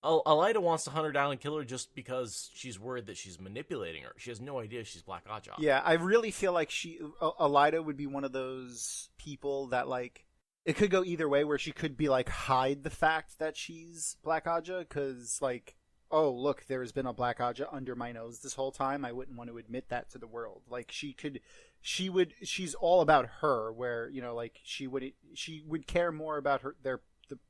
Elida wants to hunt her down and kill her just because she's worried that she's manipulating her. She has no idea she's Black Oddjob. Yeah, I really feel like Elida would be one of those people that, like, it could go either way, where she could be like, hide the fact that she's Black Oddja, because, like, oh, look, there's been a Black Oddja under my nose this whole time. I wouldn't want to admit that to the world. Like, she's all about her, where, you know, like, she would care more about the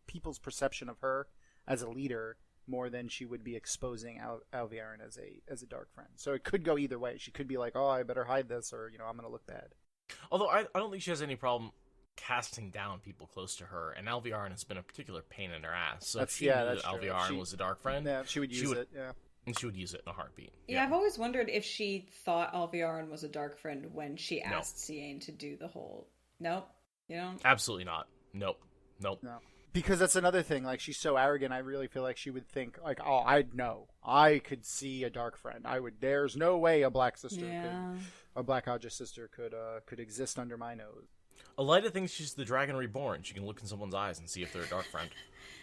people's perception of her as a leader more than she would be exposing Alviarin as a dark friend. So it could go either way. She could be like, oh, I better hide this, or, you know, I'm going to look bad. Although I don't think she has any problem casting down people close to her, and Alviarin has been a particular pain in her ass. So if she knew that Alviarin was a dark friend, yeah, she would use it. Yeah, and she would use it in a heartbeat. Yeah, I've always wondered if she thought Alviarin was a dark friend when she asked Ciane to do the whole. Nope, you know, absolutely not. Nope. No. Because that's another thing. Like, she's so arrogant. I really feel like she would think, like, oh, I'd know. I could see a dark friend. There's no way a Black Oddja sister could exist under my nose. Elida thinks she's the Dragon Reborn. She can look in someone's eyes and see if they're a dark friend.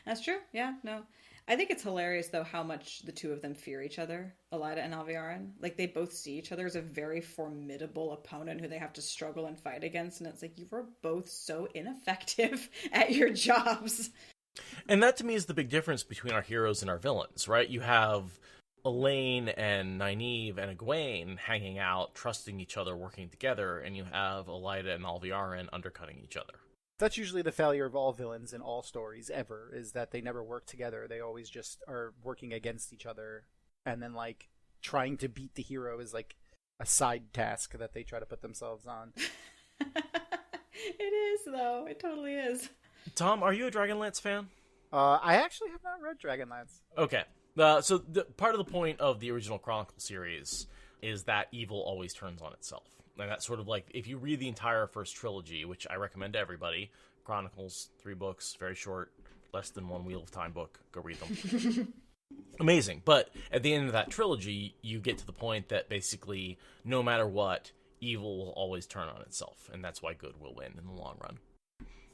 That's true. Yeah, no. I think it's hilarious, though, how much the two of them fear each other, Elida and Alviarin. Like, they both see each other as a very formidable opponent who they have to struggle and fight against, and it's like, you were both so ineffective at your jobs. And that, to me, is the big difference between our heroes and our villains, right? You have Elaine and Nynaeve and Egwene hanging out, trusting each other, working together, and you have Elida and Alviarin undercutting each other. That's usually the failure of all villains in all stories ever, is that they never work together. They always just are working against each other, and then, like, trying to beat the hero is, like, a side task that they try to put themselves on. It is, though. It totally is. Tom, are you a Dragonlance fan? I actually have not read Dragonlance. Okay. So part of the point of the original Chronicle series is that evil always turns on itself. And that's sort of like, if you read the entire first trilogy, which I recommend to everybody, Chronicles, 3 books, very short, less than one Wheel of Time book, go read them. Amazing. But at the end of that trilogy, you get to the point that basically, no matter what, evil will always turn on itself. And that's why good will win in the long run.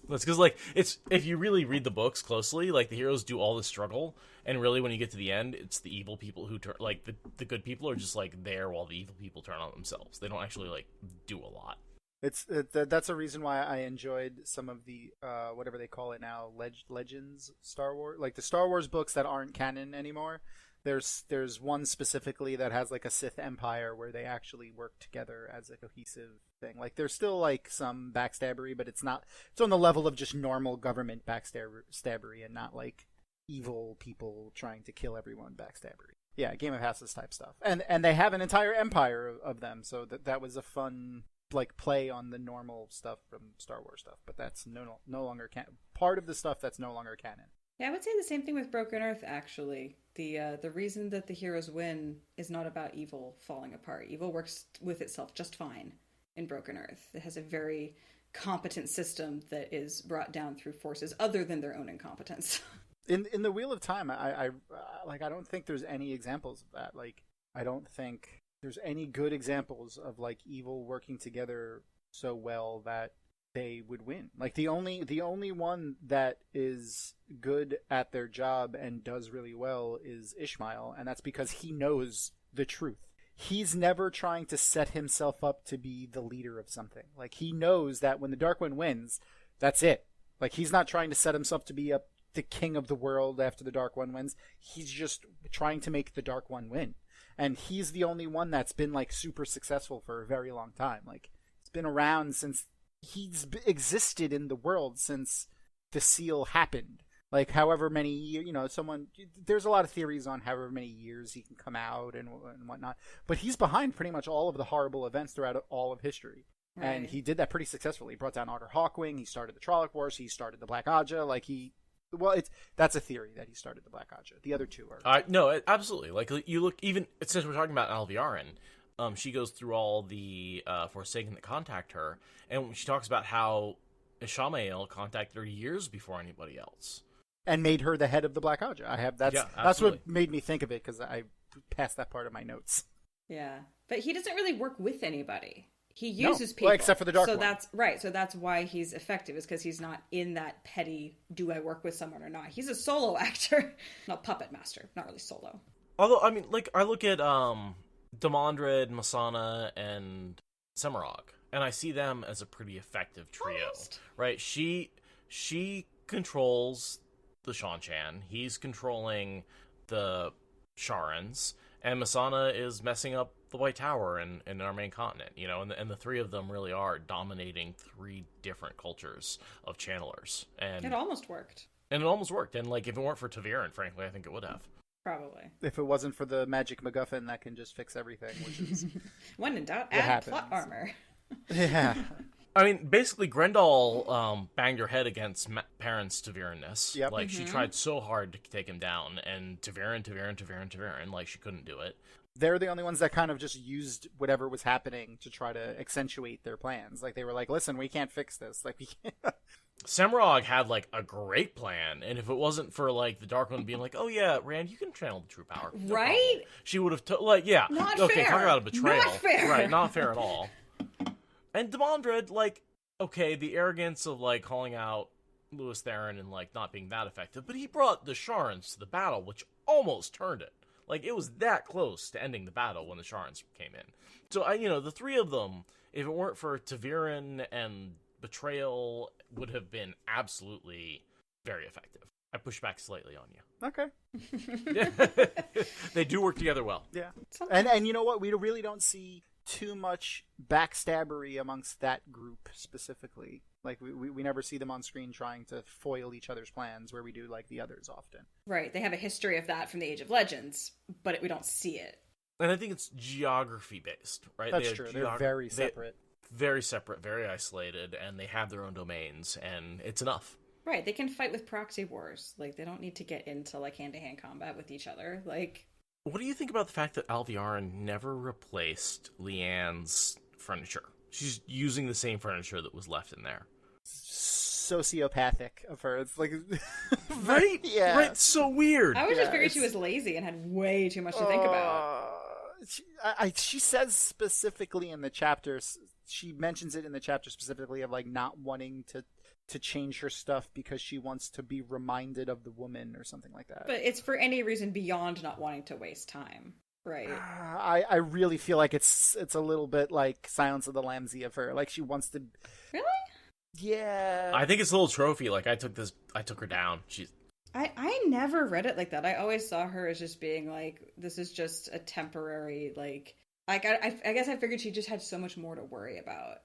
That's because, like, it's, if you really read the books closely, like, the heroes do all the struggle, and really when you get to the end, it's the evil people who turn, like, the good people are just, like, there while the evil people turn on themselves. They don't actually, like, do a lot. That's a reason why I enjoyed some of the, whatever they call it now, Legends Star Wars, like, the Star Wars books that aren't canon anymore. There's one specifically that has, like, a Sith Empire where they actually work together as a cohesive thing. Like, there's still, like, some backstabbery, but it's on the level of just normal government backstabbery and not, like, evil people trying to kill everyone backstabbery. Yeah, Game of Houses type stuff. And they have an entire empire of them, so that was a fun, like, play on the normal stuff from Star Wars stuff, but that's no longer part of the stuff that's no longer canon. Yeah, I would say the same thing with Broken Earth, actually. The reason that the heroes win is not about evil falling apart. Evil works with itself just fine in Broken Earth. It has a very competent system that is brought down through forces other than their own incompetence. In the Wheel of Time, I don't think there's any examples of that. Like, I don't think there's any good examples of, like, evil working together so well that they would win. Like, the only one that is good at their job and does really well is Ishmael, and that's because he knows the truth. He's never trying to set himself up to be the leader of something. Like, he knows that when the Dark One wins, that's it. Like, he's not trying to set himself to be the king of the world after the Dark One wins. He's just trying to make the Dark One win. And he's the only one that's been, like, super successful for a very long time. Like, he's been around since he's existed in the world since the seal happened. Like, however many years, there's a lot of theories on however many years he can come out and whatnot. But he's behind pretty much all of the horrible events throughout all of history. Right. And he did that pretty successfully. He brought down Arthur Hawkwing. He started the Trolloc Wars. He started the Black Aja. That's a theory that he started the Black Aja. The other two are... No, absolutely. Like, you look, even, since we're talking about Alviarin, she goes through all the Forsaken that contact her, and she talks about how Ishamael contacted her years before anybody else. And made her the head of the Black Aja. That's what made me think of it, because I passed that part of my notes. Yeah. But he doesn't really work with anybody. He uses people. Well, except for the Dark One. That's right. So that's why he's effective, is because he's not in that petty, do I work with someone or not? He's a solo actor. Not puppet master. Not really solo. Although, I mean, like, I look at Damandred, Masana, and Semirog, and I see them as a pretty effective trio. Almost. Right? She controls the Shan-Chan. He's controlling the Sharans, and Masana is messing up the White Tower and our main continent, and the three of them really are dominating three different cultures of channelers. And it almost worked. And like, if it weren't for Taviran, frankly, I think it would have. Probably. If it wasn't for the magic MacGuffin that can just fix everything, which is... When in doubt, add plot armor. Yeah. I mean, basically, Grendel banged her head against Perrin's Taviranness. Yep. Like, she tried so hard to take him down, and Taviran, like, she couldn't do it. They're the only ones that kind of just used whatever was happening to try to accentuate their plans. Like, they were like, listen, we can't fix this. Like, we can't... Semrog had, like, a great plan, and if it wasn't for, like, the Dark One being like, oh, yeah, Rand, you can channel the true power. No right? problem. She would have, yeah. Not okay, fair. talk about a betrayal. Not fair. Right, not fair at all. And Damandred, like, okay, the arrogance of, like, calling out Lewis Theron and, like, not being that effective, but he brought the Sharans to the battle, which almost turned it. Like, it was that close to ending the battle when the Sharans came in. So, the three of them, if it weren't for Taviran and betrayal, would have been absolutely very effective. I push back slightly on you. Okay. They do work together well. Yeah. And you know what? We really don't see too much backstabbery amongst that group specifically. Like, we never see them on screen trying to foil each other's plans where we do, like, the others often. Right. They have a history of that from the Age of Legends, but we don't see it. And I think it's geography-based, right? That's true. They're very separate. Very separate, very isolated, and they have their own domains, and it's enough. Right. They can fight with proxy wars. Like, they don't need to get into, like, hand-to-hand combat with each other. Like... What do you think about the fact that Alviarin never replaced Leanne's furniture? She's using the same furniture that was left in there. Sociopathic of her. It's like... Right? Yeah. Right, so weird. I was just figured she was lazy and had way too much to think about. She says specifically in the chapters, she mentions it in the chapter specifically of, like, not wanting to change her stuff because she wants to be reminded of the woman or something like that. But it's for any reason beyond not wanting to waste time, right? I really feel like it's a little bit like Silence of the Lambsy of her. Like, she wants to... Really? Yeah. I think it's a little trophy. Like, I took her down. I never read it like that. I always saw her as just being like, this is just a temporary, like I guess I figured she just had so much more to worry about.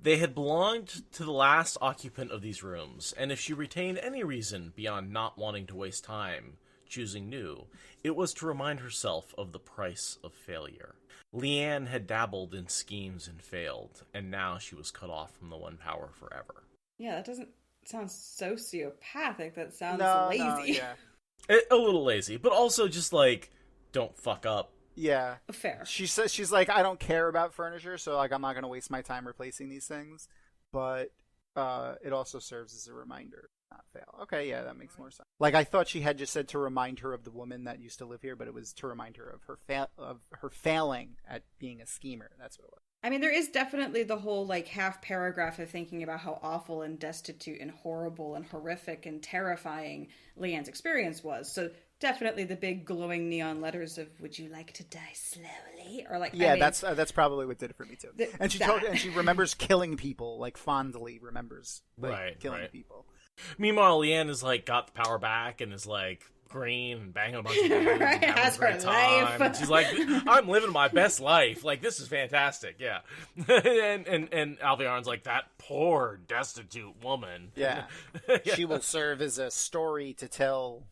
They had belonged to the last occupant of these rooms, and if she retained any reason beyond not wanting to waste time choosing new, it was to remind herself of the price of failure. Leanne had dabbled in schemes and failed, and now she was cut off from the One Power forever. Yeah, that doesn't sound sociopathic. That sounds lazy. No, yeah. A little lazy, but also just like, don't fuck up. Yeah. Fair. She says, she's like, I don't care about furniture, so, like, I'm not going to waste my time replacing these things. But it also serves as a reminder to not fail. Okay, yeah, that makes more sense. Like, I thought she had just said to remind her of the woman that used to live here, but it was to remind her of her failing at being a schemer. That's what it was. I mean, there is definitely the whole, like, half paragraph of thinking about how awful and destitute and horrible and horrific and terrifying Leanne's experience was. So definitely the big glowing neon letters of "Would you like to die slowly?" or like, yeah, I mean, that's probably what did it for me too. And she remembers killing people, like, fondly remembers, like, killing people. Meanwhile, Leanne is like got the power back and is like, green and banging a bunch of dudes and Right, having has a great her time. life. And she's like, I'm living my best life. Like, this is fantastic. Yeah. and Alviarin's like, that poor, destitute woman. Yeah. She will serve as a story to tell.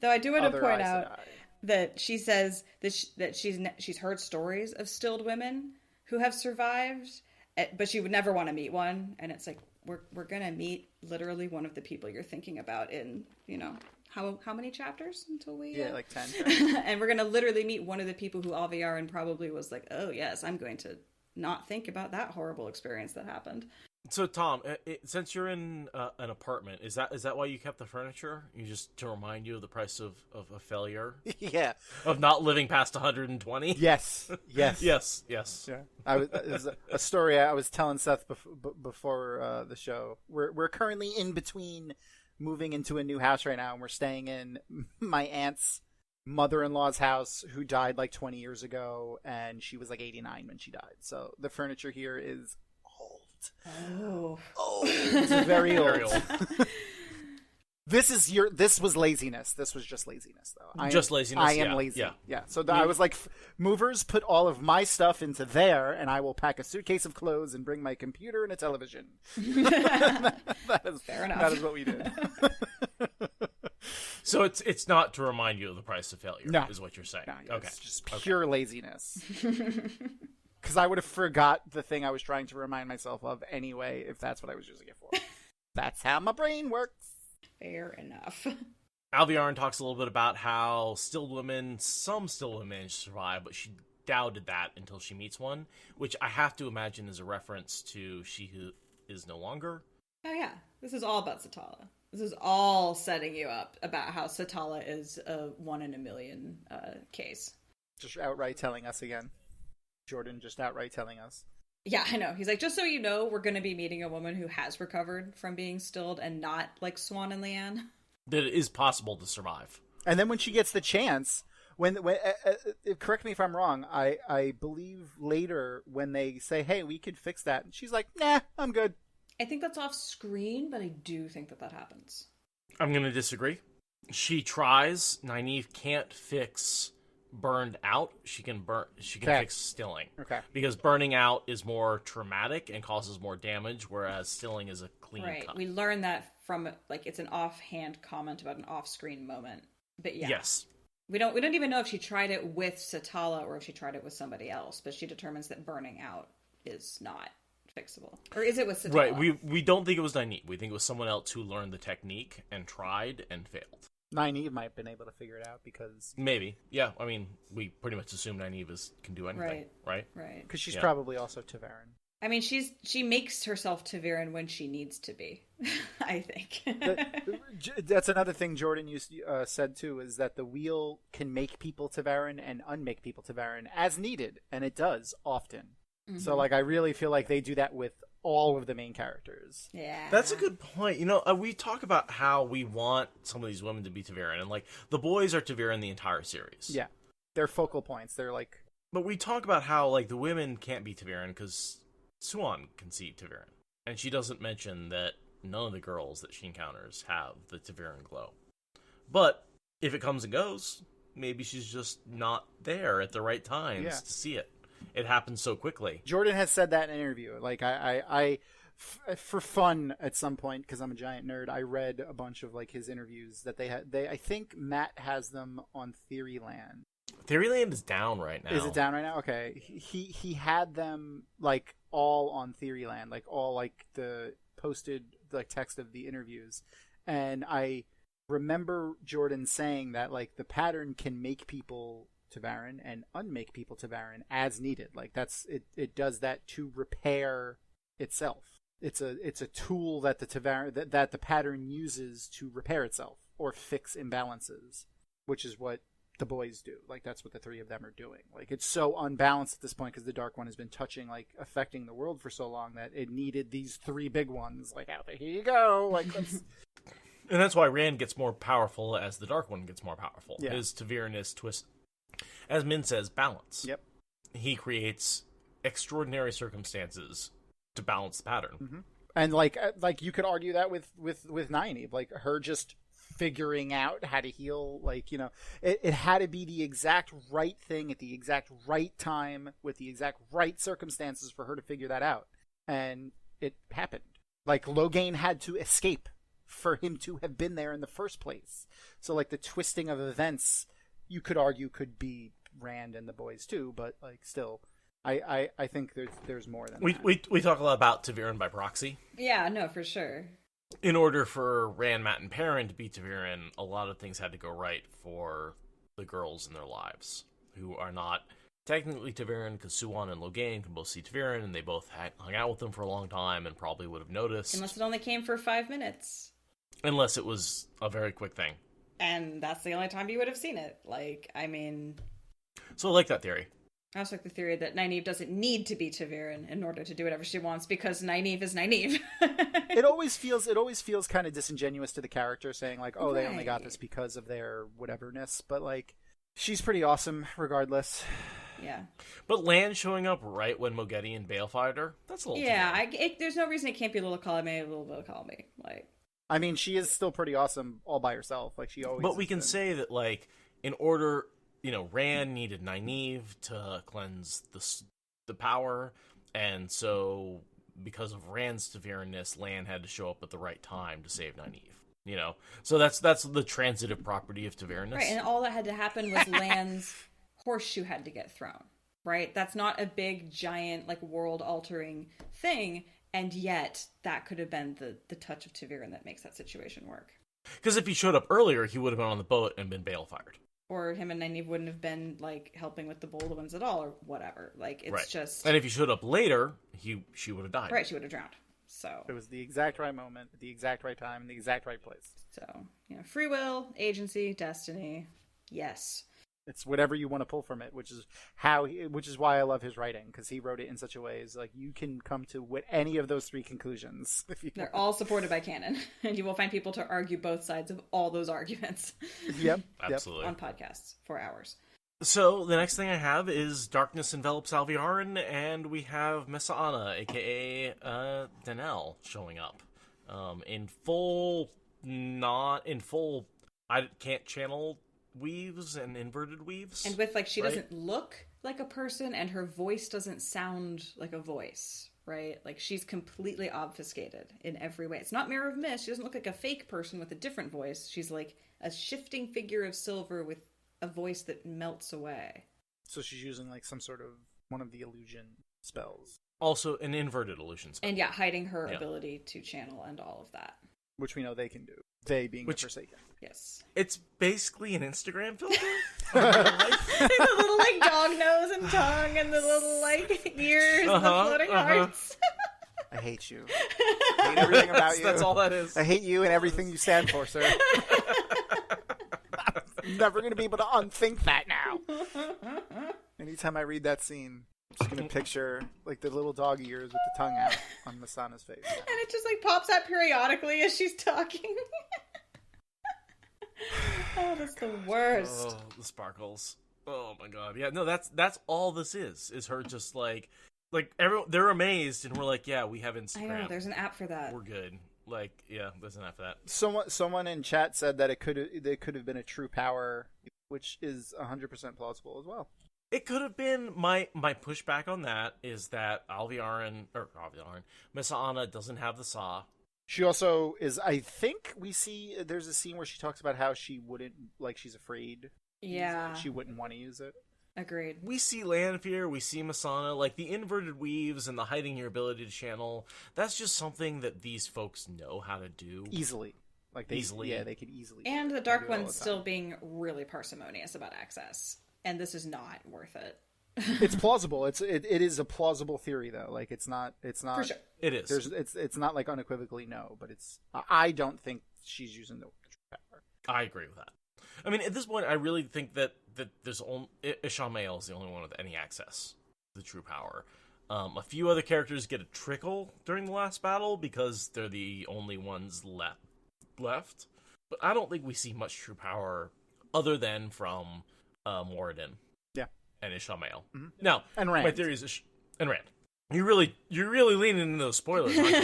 Though I do want to Other point Aes out Sedai. that she says that she's heard stories of stilled women who have survived, but she would never want to meet one. And it's like, we're gonna meet literally one of the people you're thinking about in, how many chapters until we Like 10. and we're gonna literally meet one of the people who Alviarin probably was like, oh yes, I'm going to not think about that horrible experience that happened. So, Tom, since you're in an apartment, is that why you kept the furniture? You just to remind you of the price of a failure? Yeah. Of not living past 120? Yes. Yes. Yes. Yeah. It was a story I was telling Seth before the show. We're currently in between moving into a new house right now, and we're staying in my aunt's mother-in-law's house, who died like 20 years ago, and she was like 89 when she died. So the furniture here is old. It's very old. Very old. This was laziness. This was just laziness, though. Laziness. I am yeah, lazy. Yeah. So I was like, movers, put all of my stuff into there, and I will pack a suitcase of clothes and bring my computer and a television. that is Fair enough. That is what we did. So it's not to remind you of the price of failure, No. is what you're saying. No, Okay. It's just pure laziness. Because I would have forgot the thing I was trying to remind myself of anyway, if that's what I was using it for. That's how my brain works. Fair enough. Alviarin talks a little bit about how some still women manage to survive, but she doubted that until she meets one, which I have to imagine is a reference to She Who Is No Longer. Oh yeah, this is all about Satala. This is all setting you up about how Satala is a 1 in a million case. Just outright telling us again. Jordan just outright telling us. Yeah, I know. He's like, just so you know, we're going to be meeting a woman who has recovered from being stilled and not like Swan and Leanne. That it is possible to survive. And then when she gets the chance, when correct me if I'm wrong, I believe later when they say, hey, we could fix that, and she's like, nah, I'm good. I think that's off screen, but I do think that happens. I'm going to disagree. She tries. Nynaeve can't fix burned out. She can fix stilling. Okay. Because burning out is more traumatic and causes more damage, whereas stilling is a clean Right. cut. We learn that from like it's an offhand comment about an off-screen moment. But yeah. Yes. We don't even know if she tried it with Satala or if she tried it with somebody else, but she determines that burning out is not fixable. Or is it with Satala? Right. We don't think it was Nynaeve. We think it was someone else who learned the technique and tried and failed. Nynaeve might have been able to figure it out because... Maybe. Yeah. I mean, we pretty much assume Nynaeve can do anything. Right? Right. Because she's Yeah. probably also Ta'Veren. I mean, she makes herself Ta'Veren when she needs to be, I think. That's another thing Jordan said too, is that the wheel can make people Ta'Veren and unmake people Ta'Veren as needed, and it does often. Mm-hmm. So, like, I really feel like they do that with all of the main characters. Yeah. That's a good point. We talk about how we want some of these women to be Ta'Veren, and like the boys are Ta'Veren the entire series. Yeah, they're focal points. They're like, But we talk about how like the women can't be Ta'Veren because Swan can see Ta'Veren, and she doesn't mention that none of the girls that she encounters have the Ta'Veren glow. But if it comes and goes, maybe she's just not there at the right times to see it. It happens so quickly. Jordan has said that in an interview. Like, for fun at some point, because I'm a giant nerd, I read a bunch of like his interviews that they had. I think Matt has them on Theoryland. Theoryland is down right now. Is it down right now? Okay. He had them like all on Theoryland, like all like the posted like text of the interviews, and I remember Jordan saying that like the pattern can make people Ta'Veren and unmake people Ta'Veren as needed. Like that's it does that to repair itself. It's a tool that the Ta'Veren that the pattern uses to repair itself or fix imbalances, which is what the boys do. Like that's what the three of them are doing. Like it's so unbalanced at this point because the Dark One has been affecting the world for so long that it needed these three big ones. Like out there, here you go. Like let's. And that's why Rand gets more powerful as the Dark One gets more powerful. Yeah. His Ta'Veren is twist. As Min says, balance. Yep. He creates extraordinary circumstances to balance the pattern. Mm-hmm. And like you could argue that with Nynaeve, like her just figuring out how to heal. Like, it had to be the exact right thing at the exact right time with the exact right circumstances for her to figure that out. And it happened. Like, Logain had to escape for him to have been there in the first place. So, like, the twisting of events, you could argue, could be Rand and the boys too, but, like, still, I think there's more than that. We talk a lot about Taviran by proxy. Yeah, no, for sure. In order for Rand, Matt, and Perrin to beat Taviran, a lot of things had to go right for the girls in their lives, who are not technically Taviran, because Suwan and Logain can both see Taviran, and they both hung out with them for a long time and probably would have noticed. Unless it only came for 5 minutes. Unless it was a very quick thing. And that's the only time you would have seen it. Like, I mean... So I like that theory. I also like the theory that Nynaeve doesn't need to be Taviran in order to do whatever she wants, because Nynaeve is Nynaeve. It always feels kind of disingenuous to the character, saying, like, oh, they only got Right. this because of their whateverness. But, like, she's pretty awesome regardless. Yeah. But Lan showing up right when Mogedi and Bale fired her, that's a little Yeah, there's no reason it can't be a little column A, a little bit of column B. Like, I mean, she is still pretty awesome all by herself. Like, she always. But we has can been. say that, like, in order, Rand needed Nynaeve to cleanse the power, and so because of Rand's Taviranness, Lan had to show up at the right time to save Nynaeve. So that's the transitive property of Taviranness. right, and all that had to happen was Lan's horseshoe had to get thrown. Right? That's not a big, giant, like, world-altering thing, and yet that could have been the touch of Taviran that makes that situation work. Because if he showed up earlier, he would have been on the boat and been Bale fired. Or him and Nynaeve wouldn't have been, like, helping with the Bolduins at all, or whatever. Like, it's Right. just... And if he showed up later, she would have died. Right, she would have drowned. So... It was the exact right moment, at the exact right time, in the exact right place. So, free will, agency, destiny, yes. It's whatever you want to pull from it, which is why I love his writing, because he wrote it in such a way as, like, you can come to any of those three conclusions. If you They're all supported by canon, and you will find people to argue both sides of all those arguments. Yep. Absolutely. On podcasts for hours. So the next thing I have is Darkness Envelops Alviarin, and we have Messana, aka Danelle, showing up. In full, I can't channel weaves and inverted weaves. And with, like, she right? doesn't look like a person, and her voice doesn't sound like a voice, right? Like, she's completely obfuscated in every way. It's not Mirror of Mist. She doesn't look like a fake person with a different voice. She's like a shifting figure of silver with a voice that melts away. So she's using, like, some sort of one of the illusion spells. Also an inverted illusion spell. And yeah, hiding her ability to channel and all of that. Which we know they can do. They being the Forsaken. Yes. It's basically an Instagram filter. The little, like, dog nose and tongue and the little, like, ears and the floating hearts. I hate you. I hate everything about you. That's all that is. I hate you and everything you stand for, sir. I'm never going to be able to unthink that now. Anytime I read that scene, I'm just going to picture, like, the little dog ears with the tongue out on Masana's face. And it just, like, pops out periodically as she's talking. Oh, that's the worst. Oh, the sparkles. Oh my god. Yeah, no, that's all this is her just like everyone, they're amazed, and we're like, yeah, we have Instagram. I know, there's an app for that. We're good. Like, yeah, there's an app for that. Someone in chat said that it could have been a true power, which is 100% plausible as well. It could have been. My pushback on that is that Messana doesn't have the saw. She also is, I think we see, there's a scene where she talks about how she wouldn't, like, she's afraid. Yeah. She wouldn't want to use it. Agreed. We see Lanfear, we see Messana, like the inverted weaves and the hiding your ability to channel. That's just something that these folks know how to do. Easily. Like, easily. Yeah, they could easily. And the Dark One's still being really parsimonious about access. And this is not worth it. It's plausible. It is a plausible theory, though. Like, it's not. For sure. It is. It's not, like, unequivocally no, but it's. I don't think she's using the power. I agree with that. I mean, at this point, I really think that there's only Ishamael is the only one with any access to the true power. A few other characters get a trickle during the last battle because they're the only ones left. But I don't think we see much true power other than from Moradin. Yeah. And Ishamael. Mm-hmm. Now, and Rand. my theory is and Rand. You're really leaning into those spoilers, aren't you?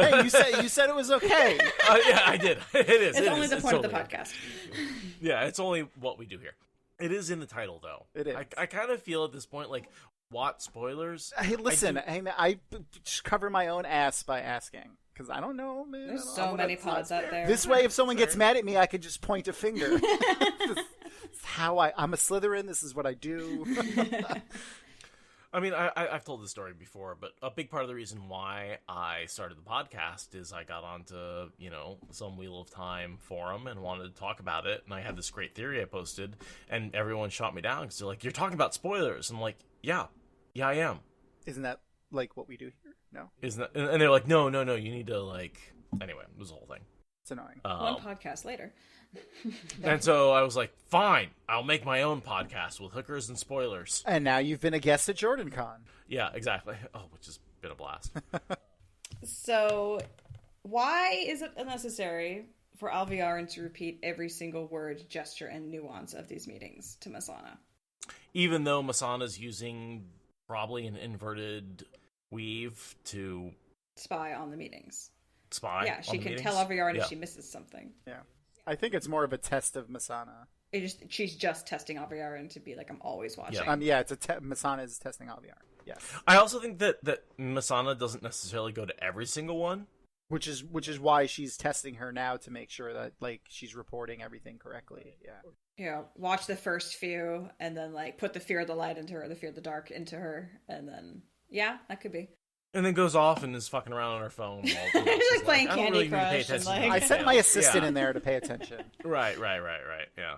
Hey, you said it was okay. Yeah, I did. It is. It's it only is. the It's point of the totally- podcast. Yeah, it's only what we do here. It is in the title, though. It is. I kind of feel at this point like, what spoilers? Hey, listen, I just cover my own ass by asking. Because I don't know, man. There's I don't so know many what pods out there. This way, if someone gets mad at me, I could just point a finger. It's how I'm a Slytherin. This is what I do. I mean, I've told this story before, but a big part of the reason why I started the podcast is I got onto, some Wheel of Time forum and wanted to talk about it, and I had this great theory I posted, and everyone shot me down because they're like, "You're talking about spoilers." I'm like, yeah, I am. Isn't that like what we do here? No, Isn't that? And they're like, no, you need to Anyway, it was the whole thing. it's annoying. One podcast later. And so I was like, fine, I'll make my own podcast with hookers and spoilers. And now you've been a guest at JordanCon. Yeah, exactly. Oh, which has been a blast. So, why is it unnecessary for Alviarin to repeat every single word, gesture, and nuance of these meetings to Masana? Even though Masana's using probably an inverted weave to Spy on the meetings. spy. Yeah, she on the can meetings. tell Alviarin Yeah. if she misses something. Yeah. I think it's more of a test of Masana. She's just testing Alviarin to be like, I'm always watching. Yeah, it's Masana is testing Alviar. Yes. I also think that Masana doesn't necessarily go to every single one. Which is why she's testing her now to make sure that she's reporting everything correctly. Yeah. Watch the first few and then put the fear of the light into her, the fear of the dark into her, and then that could be. And then goes off and is fucking around on her phone. While, She's playing I don't Candy really need to pay Crush and, attention to I sent my details. assistant Yeah. in there to pay attention. Right. Yeah,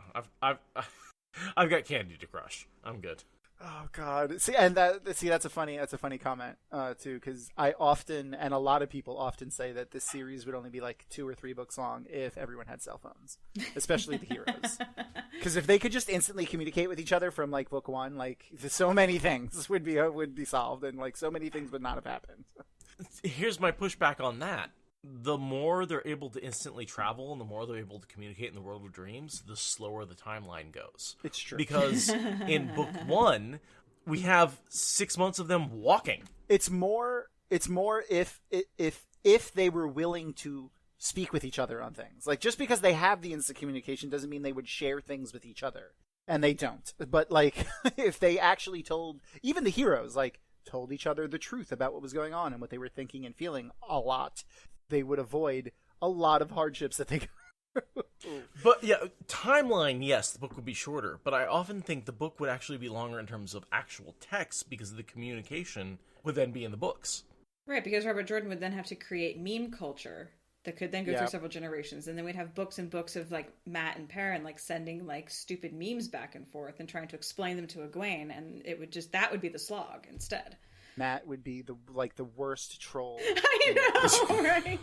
I've got Candy to crush. I'm good. Oh God! That's a funny comment too, because I often and a lot of people often say that this series would only be 2 or 3 books long if everyone had cell phones, especially the heroes. Because if they could just instantly communicate with each other from book 1, so many things would be solved, and so many things would not have happened. Here's my pushback on that. The more they're able to instantly travel and the more they're able to communicate in the world of dreams, the slower the timeline goes. It's true. Because in book 1, we have 6 months of them walking. It's more if they were willing to speak with each other on things. Just because they have the instant communication doesn't mean they would share things with each other. And they don't. But if they actually told even the heroes, told each other the truth about what was going on and what they were thinking and feeling a lot, they would avoid a lot of hardships that they But yeah, timeline, yes, the book would be shorter, but I often think the book would actually be longer in terms of actual text because the communication would then be in the books. Right, because Robert Jordan would then have to create meme culture that could then go through Yep. several generations, and then we'd have books and books of Matt and Perrin sending stupid memes back and forth and trying to explain them to Egwene, and it would that would be the slog instead. Matt would be the worst troll. I know, right?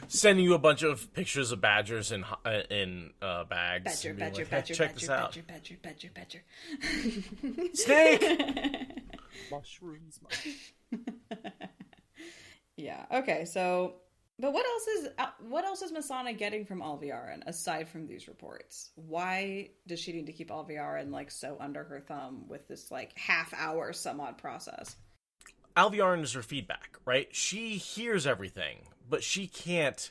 Sending you a bunch of pictures of badgers in bags. Badger, and being badger, like, badger, check badger, this out. badger, badger, badger, badger. Snake! Mushrooms. Yeah. Okay. So, but what else is Masana getting from Alviarin aside from these reports? Why does she need to keep Alviarin so under her thumb with this half-hour some odd process? Alviarin is her feedback, right? She hears everything, but she can't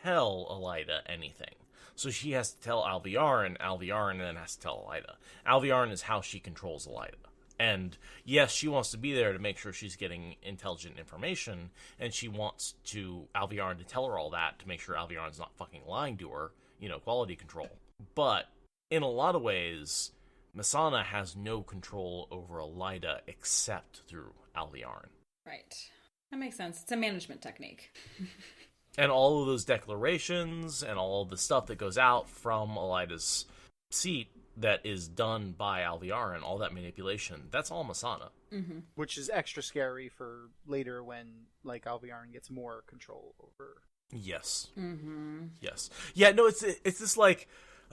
tell Elida anything. So she has to tell Alviarin then has to tell Elida. Alviarin is how she controls Elida. And yes, she wants to be there to make sure she's getting intelligent information, and she wants Alviarin to tell her all that to make sure Alviarin's not fucking lying to her, quality control. But in a lot of ways, Masana has no control over Elida except through Alviarin. Right. That makes sense. It's a management technique. And all of those declarations and all of the stuff that goes out from Elida's seat that is done by Alviarin, all that manipulation, that's all Masana. Mm-hmm. Which is extra scary for later when Alviarin gets more control over. Yes. Mm-hmm. Yes. Yeah, no, it's this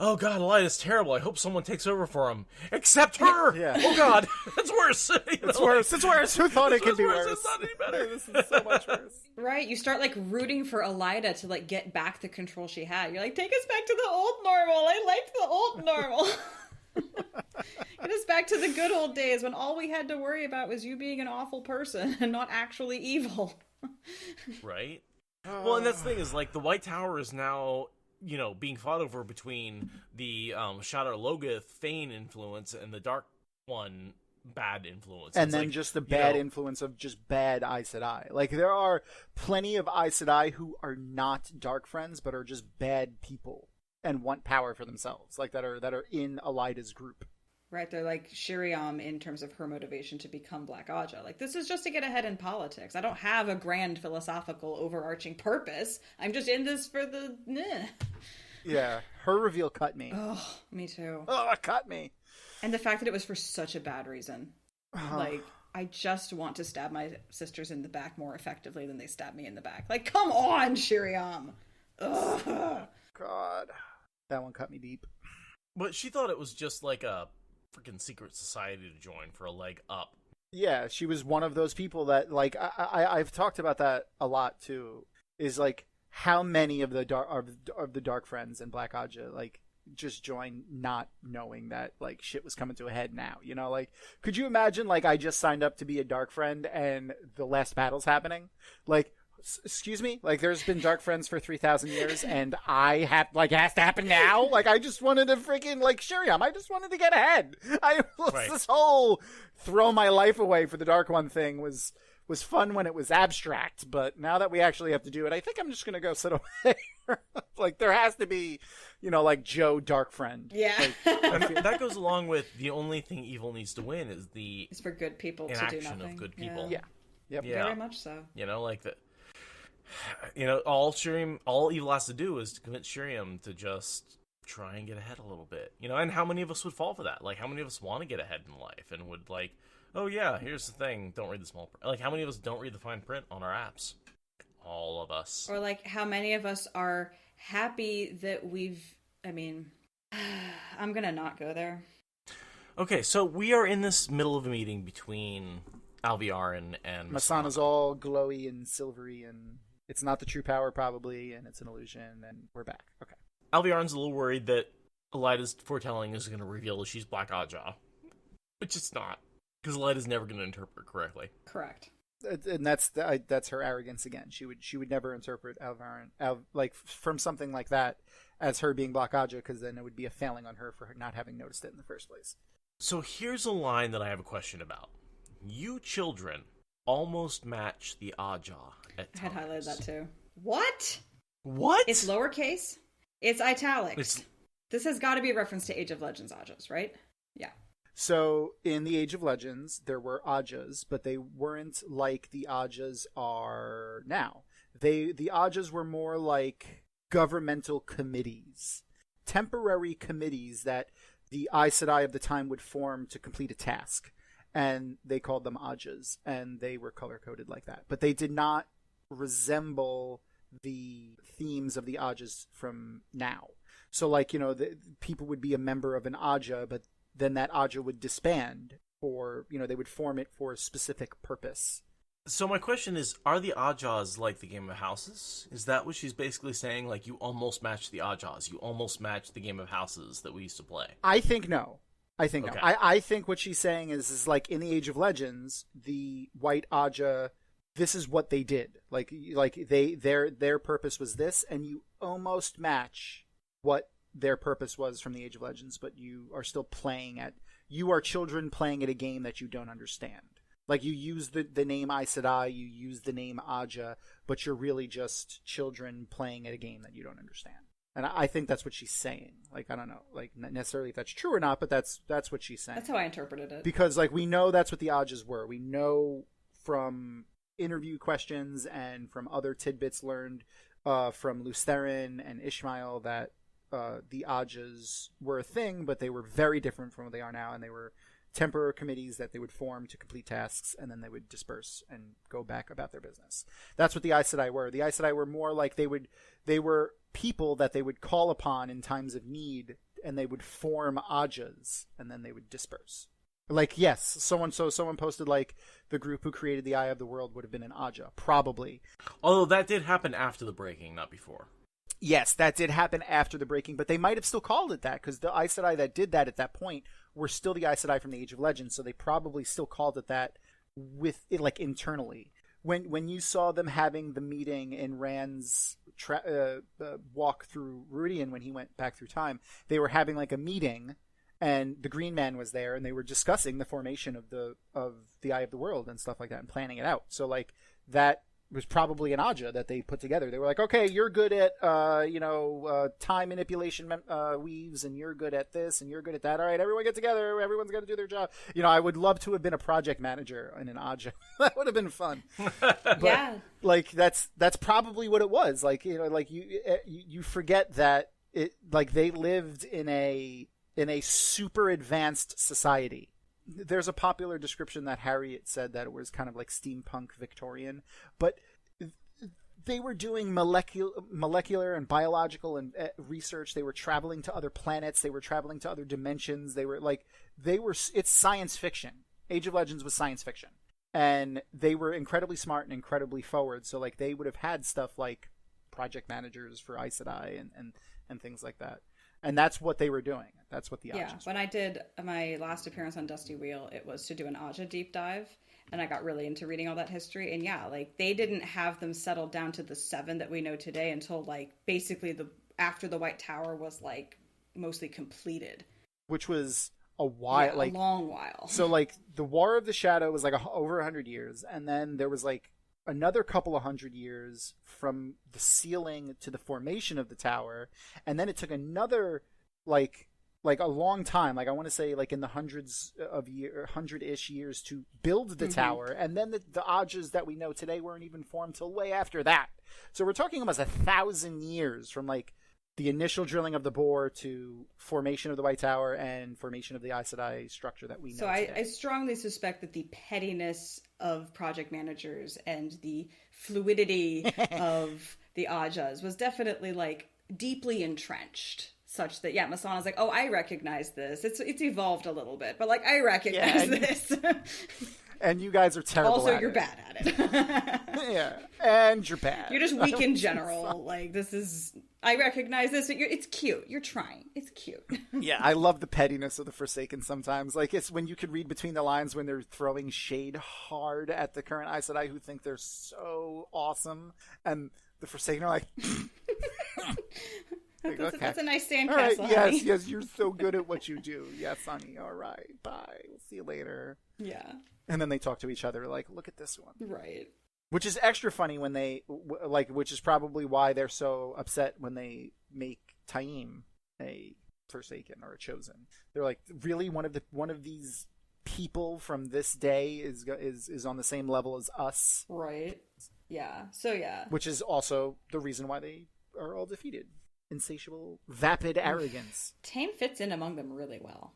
oh god, Elida's terrible. I hope someone takes over for him. Except her! Yeah. Oh god, that's worse. It's worse. It's worse. Who thought it could be worse? It's not any better. This is so much worse. Right. You start rooting for Elida to get back the control she had. You're take us back to the old normal. I liked the old normal. Get us back to the good old days when all we had to worry about was you being an awful person and not actually evil. Right? Well, and that's the thing is, like, the White Tower is now, you know, being fought over between the Shadar Logoth Thane influence and the Dark One bad influence. And it's then like, just the bad influence of just bad Aes Sedai. Like, there are plenty of Aes Sedai who are not dark friends, but are just bad people and want power for themselves, like that are in Elida's group. Right, they're like Shiriam in terms of her motivation to become Black Aja. Like, this is just to get ahead in politics. I don't have a grand philosophical overarching purpose. I'm just in this for the... Yeah, her reveal cut me. Oh, me too. Oh, it cut me. And the fact that it was for such a bad reason. Like, I just want to stab my sisters in the back more effectively than they stab me in the back. Like, come on, Shiriam! Ugh. God. That one cut me deep. But she thought it was just like a freaking secret society to join for a leg up. Yeah, she was one of those people that, like, I've talked about that a lot too. Is like how many of the dark friends in Black Aja like just joined not knowing that like shit was coming to a head now. You know, like, could you imagine like I just signed up to be a dark friend and the last battle's happening? Like, excuse me, like there's been dark friends for 3,000 years and I have like has to happen now. Like I just wanted to freaking like Shiriam. I just wanted to get ahead. This whole throw my life away for the Dark One thing was fun when it was abstract, but now that we actually have to do it, I think I'm just gonna go sit away. Like there has to be, you know, like Joe Dark Friend. Yeah. Like, I mean, that goes along with the only thing evil needs to win is the It's for good people to do inaction nothing. of good people. Yeah. Yep. Yeah. Very much so. You know, like the. You know, all evil has to do is to convince Shiriam to just try and get ahead a little bit. You know, and how many of us would fall for that? Like, how many of us want to get ahead in life and would like, oh yeah, here's the thing, don't read the small print. Like, how many of us don't read the fine print on our apps? All of us. Or like, how many of us are happy that I mean, I'm gonna not go there. Okay, so we are in this middle of a meeting between Alviarin and Masana's all glowy and silvery, and it's not the true power probably, and it's an illusion, and we're back. Okay. Alviarin's a little worried that Elida's foretelling is going to reveal that she's Black Aja, which it's not, because Elida's never going to interpret correctly. Correct. And that's her arrogance again. She would never interpret Alviarin like from something like that as her being Black Aja, because then it would be a failing on her for her not having noticed it in the first place. So here's a line that I have a question about. You children almost match the Aja at I had times. highlighted that too. What? What? It's lowercase. It's italics. This has got to be a reference to Age of Legends Ajas, right? Yeah. So in the Age of Legends, there were Ajas, but they weren't like the Ajas are now. The Ajas were more like governmental committees, temporary committees that the Aes Sedai of the time would form to complete a task. And they called them Ajas, and they were color-coded like that. But they did not resemble the themes of the Ajas from now. So, like, you know, people would be a member of an Aja, but then that Aja would disband, or, you know, they would form it for a specific purpose. So my question is, are the Ajas like the Game of Houses? Is that what she's basically saying? Like, you almost match the Ajas. You almost match the Game of Houses that we used to play. I think no. Okay. No. I think what she's saying is like in the Age of Legends, the White Aja, this is what they did. Like their purpose was this, and you almost match what their purpose was from the Age of Legends, but you are still you are children playing at a game that you don't understand. Like you use the name Aes Sedai, you use the name Aja, but you're really just children playing at a game that you don't understand. And I think that's what she's saying. Like, I don't know, like, not necessarily if that's true or not, but that's what she's saying. That's how I interpreted it. Because, like, we know that's what the Ajas were. We know from interview questions and from other tidbits learned from Lutheran and Ishmael that the Ajas were a thing, but they were very different from what they are now, and they were temporary committees that they would form to complete tasks, and then they would disperse and go back about their business. That's what the Aes Sedai were. The Aes Sedai were more like they were people that they would call upon in times of need, and they would form Ajas, and then they would disperse. Like, yes, someone posted, like, the group who created the Eye of the World would have been an Aja, probably. Although that did happen after the breaking, not before. Yes, that did happen after the breaking, but they might have still called it that because the Aes Sedai that did that at that point were still the Aes Sedai from the Age of Legends, so they probably still called it that with it, like, internally. When you saw them having the meeting in Rand's walk through Rudian when he went back through time, they were having like a meeting, and the Green Man was there, and they were discussing the formation of the Eye of the World and stuff like that, and planning it out. So like that was probably an Aja that they put together. They were like, okay, you're good at time manipulation weaves, and you're good at this, and you're good at that. All right, everyone get together. Everyone's got to do their job. I would love to have been a project manager in an Aja. That would have been fun. But, Yeah. like that's probably what it was. Like you forget that they lived in a super advanced society. There's a popular description that Harriet said that it was kind of like steampunk Victorian, but they were doing molecular and biological and research. They were traveling to other planets. They were traveling to other dimensions. It's science fiction. Age of Legends was science fiction, and they were incredibly smart and incredibly forward. So like they would have had stuff like project managers for Aes Sedai and things like that. And that's what they were doing. That's what the Ajas when I did my last appearance on Dusty Wheel, it was to do an Aja deep dive, and I got really into reading all that history. And yeah, like they didn't have them settled down to the 7 that we know today until like basically after the White Tower was like mostly completed, which was a while, a long while. So like the War of the Shadow was like over 100 years, and then there was like another couple of 100 years from the sealing to the formation of the tower, and then it took another like a long time, like I want to say like in the hundred-ish years to build the tower, and then the Ajas that we know today weren't even formed till way after that. So we're talking almost 1,000 years from like the initial drilling of the bore to formation of the White Tower and formation of the Aes Sedai structure that we know today. I strongly suspect that the pettiness of project managers and the fluidity of the Ajas was definitely like deeply entrenched, such that Masana's like, oh, I recognize this. It's evolved a little bit, but like I recognize this. And you guys are terrible. Also, at you're it. bad at it. Yeah, and you're bad. You're just weak in general. Like this is. I recognize this. It's cute. You're trying. It's cute. Yeah, I love the pettiness of the Forsaken sometimes. Like, it's when you could read between the lines when they're throwing shade hard at the current Aes Sedai who think they're so awesome. And the Forsaken are like... That's a nice sandcastle, all right, honey. yes, you're so good at what you do. Yes, honey, all right, bye. We'll see you later. Yeah. And then they talk to each other like, look at this one. Right. Which is extra funny when they which is probably why they're so upset when they make Taim a Forsaken or a Chosen. They're like, really, one of these people from this day is on the same level as us, right? Yeah. So yeah. Which is also the reason why they are all defeated. Insatiable, vapid arrogance. Taim fits in among them really well.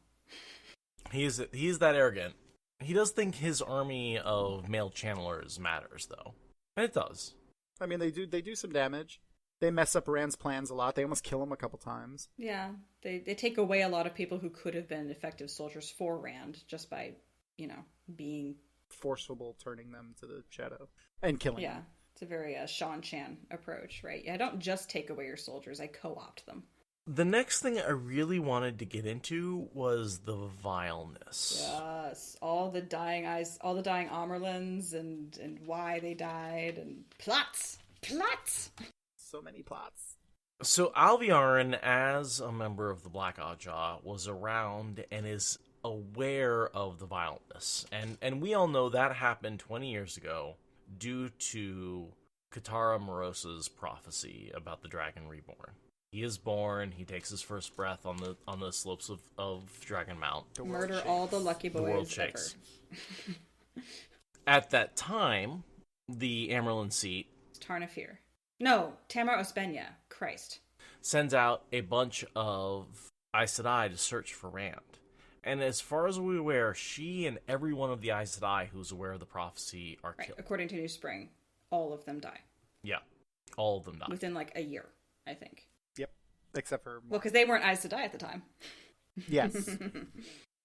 He's that arrogant. He does think his army of male channelers matters, though. And it does. I mean, they do some damage. They mess up Rand's plans a lot. They almost kill him a couple times. Yeah, they take away a lot of people who could have been effective soldiers for Rand just by, being... forceful, turning them to the shadow. And killing them. It's a very Shan Chan approach, right? Yeah, I don't just take away your soldiers, I co-opt them. The next thing I really wanted to get into was the vileness. Yes, all the dying Amerlins and why they died and plots. So many plots. So Alviarin, as a member of the Black Aja, was around and is aware of the vileness. And we all know that happened 20 years ago due to Katara Morosa's prophecy about the Dragon Reborn. He is born. He takes his first breath on the slopes of Dragonmount. Murder all the lucky The world boys shakes. ever. At that time, the Amerlin seat Tarnafir. No, Tamar Ospenya. Christ. Sends out a bunch of Aes Sedai to search for Rand. And as far as we're aware, she and every one of the Aes Sedai who's aware of the prophecy are killed. According to New Spring, all of them die. Yeah, all of them die. Within like a year, I think. Yep, except for... Well, because they weren't Aes Sedai at the time. Yes.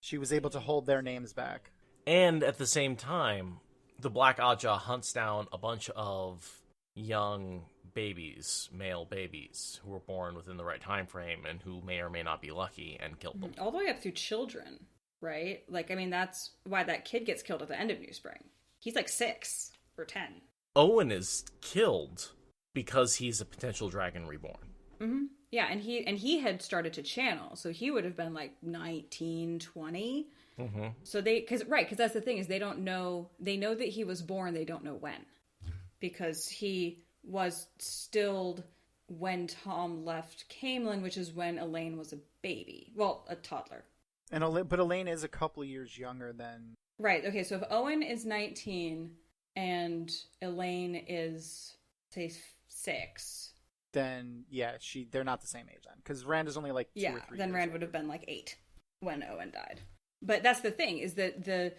She was able to hold their names back. And at the same time, the Black Aja hunts down a bunch of young babies, male babies, who were born within the right time frame and who may or may not be lucky and killed them. All the way up through children, right? Like, I mean, that's why that kid gets killed at the end of New Spring. He's like 6 or 10. Owen is killed because he's a potential dragon reborn. Mm-hmm. Yeah, and he had started to channel, so he would have been like 19, 20. Mm-hmm. So because that's the thing, is they don't know. They know that he was born. They don't know when, because he was stilled when Thom left Camelin, which is when Elaine was a baby. Well, a toddler. But Elaine is a couple years younger than... Right, okay, so if Owen is 19 and Elaine is, say, 6... Then, yeah, they're not the same age then. Because Rand is only like 2 or 3 years. Then Rand would have been like 8 when Owen died. But that's the thing, is that the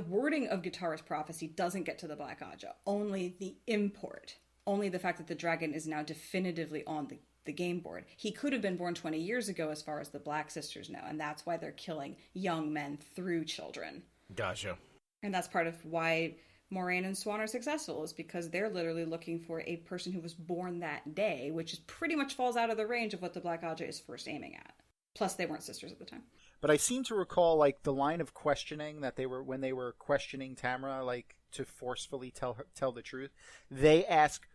wording of Guitar's prophecy doesn't get to the Black Aja. Only the import. Only the fact that the dragon is now definitively on the game board. He could have been born 20 years ago as far as the Black Sisters know, and that's why they're killing young men through children. Gotcha. And that's part of why Moiraine and Swan are successful, is because they're literally looking for a person who was born that day, which is pretty much falls out of the range of what the Black Aja is first aiming at. Plus, they weren't sisters at the time. But I seem to recall, like, the line of questioning that when they were questioning Tamara, like, to forcefully tell the truth, they ask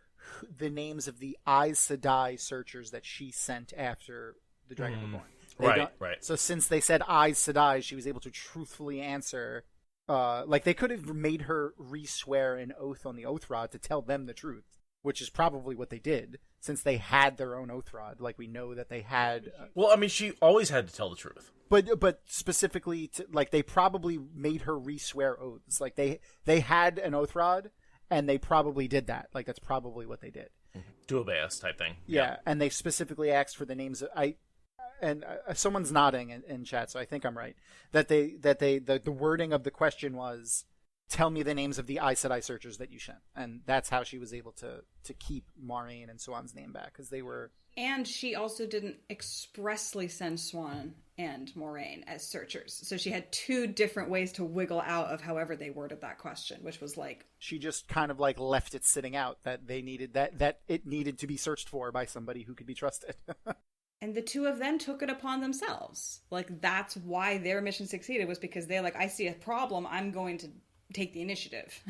the names of the Aes Sedai searchers that she sent after the Dragon was born. Right. So since they said Aes Sedai, she was able to truthfully answer. Like, they could have made her re-swear an oath on the Oath Rod to tell them the truth, which is probably what they did, since they had their own Oath Rod. Like, we know that they had... Well, I mean, she always had to tell the truth. But specifically, like, they probably made her re-swear oaths. Like, they had an Oath Rod, and they probably did that. Like, that's probably what they did. Duobeus type thing. Yeah, and they specifically asked for the names of... someone's nodding in chat, so I think I'm right. The wording of the question was, tell me the names of the Aes Sedai searchers that you sent. And that's how she was able to keep Moiraine and Swan's name back, because they were... And she also didn't expressly send Swan and Moiraine as searchers. So she had 2 different ways to wiggle out of however they worded that question, which was like... She just kind of like left it sitting out, that they needed that it needed to be searched for by somebody who could be trusted. And the 2 of them took it upon themselves. Like, that's why their mission succeeded, was because they're like, I see a problem, I'm going to take the initiative.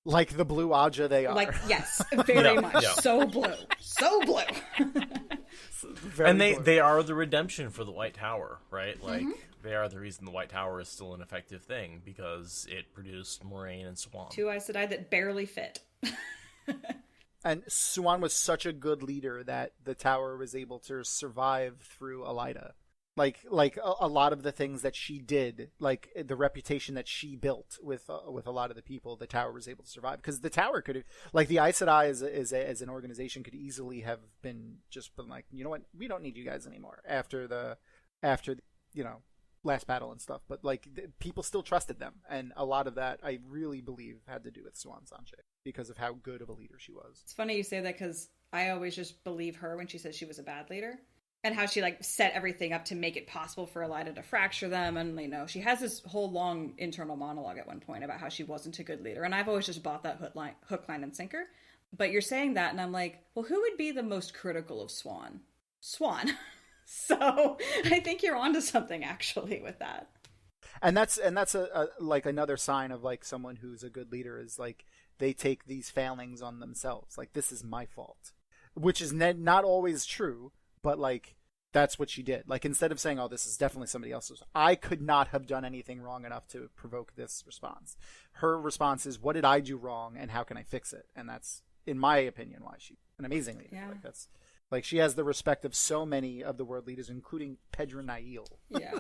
Like the Blue Aja they are. Like, yes, very much. Yeah. So blue. So blue. And they are the redemption for the White Tower, right? Like, they are the reason the White Tower is still an effective thing, because it produced Moiraine and Swan. 2 Aes Sedai that barely fit. And Swan was such a good leader that the tower was able to survive through Elida. Like a lot of the things that she did, like the reputation that she built with a lot of the people, the tower was able to survive, because the tower could have, like, the Aes Sedai as an organization could easily have been like, you know what, we don't need you guys anymore after the last battle and stuff. But like, people still trusted them, and a lot of that I really believe had to do with Swan Sanche, because of how good of a leader she was. It's funny you say that, because I always just believe her when she says she was a bad leader. And how she, like, set everything up to make it possible for Elida to fracture them. And, you know, she has this whole long internal monologue at one point about how she wasn't a good leader. And I've always just bought that hook, line, and sinker. But you're saying that, and I'm like, well, who would be the most critical of Swan? Swan. So I think you're onto something, actually, with that. And that's a like another sign of, like, someone who's a good leader, is, like, they take these failings on themselves. Like, this is my fault. Which is not always true. But, like, that's what she did. Like, instead of saying, oh, this is definitely somebody else's, I could not have done anything wrong enough to provoke this response. Her response is, what did I do wrong, and how can I fix it? And that's, in my opinion, why she's an amazing leader. Yeah. Like, that's, like, she has the respect of so many of the world leaders, including Pedro Nail. Yeah.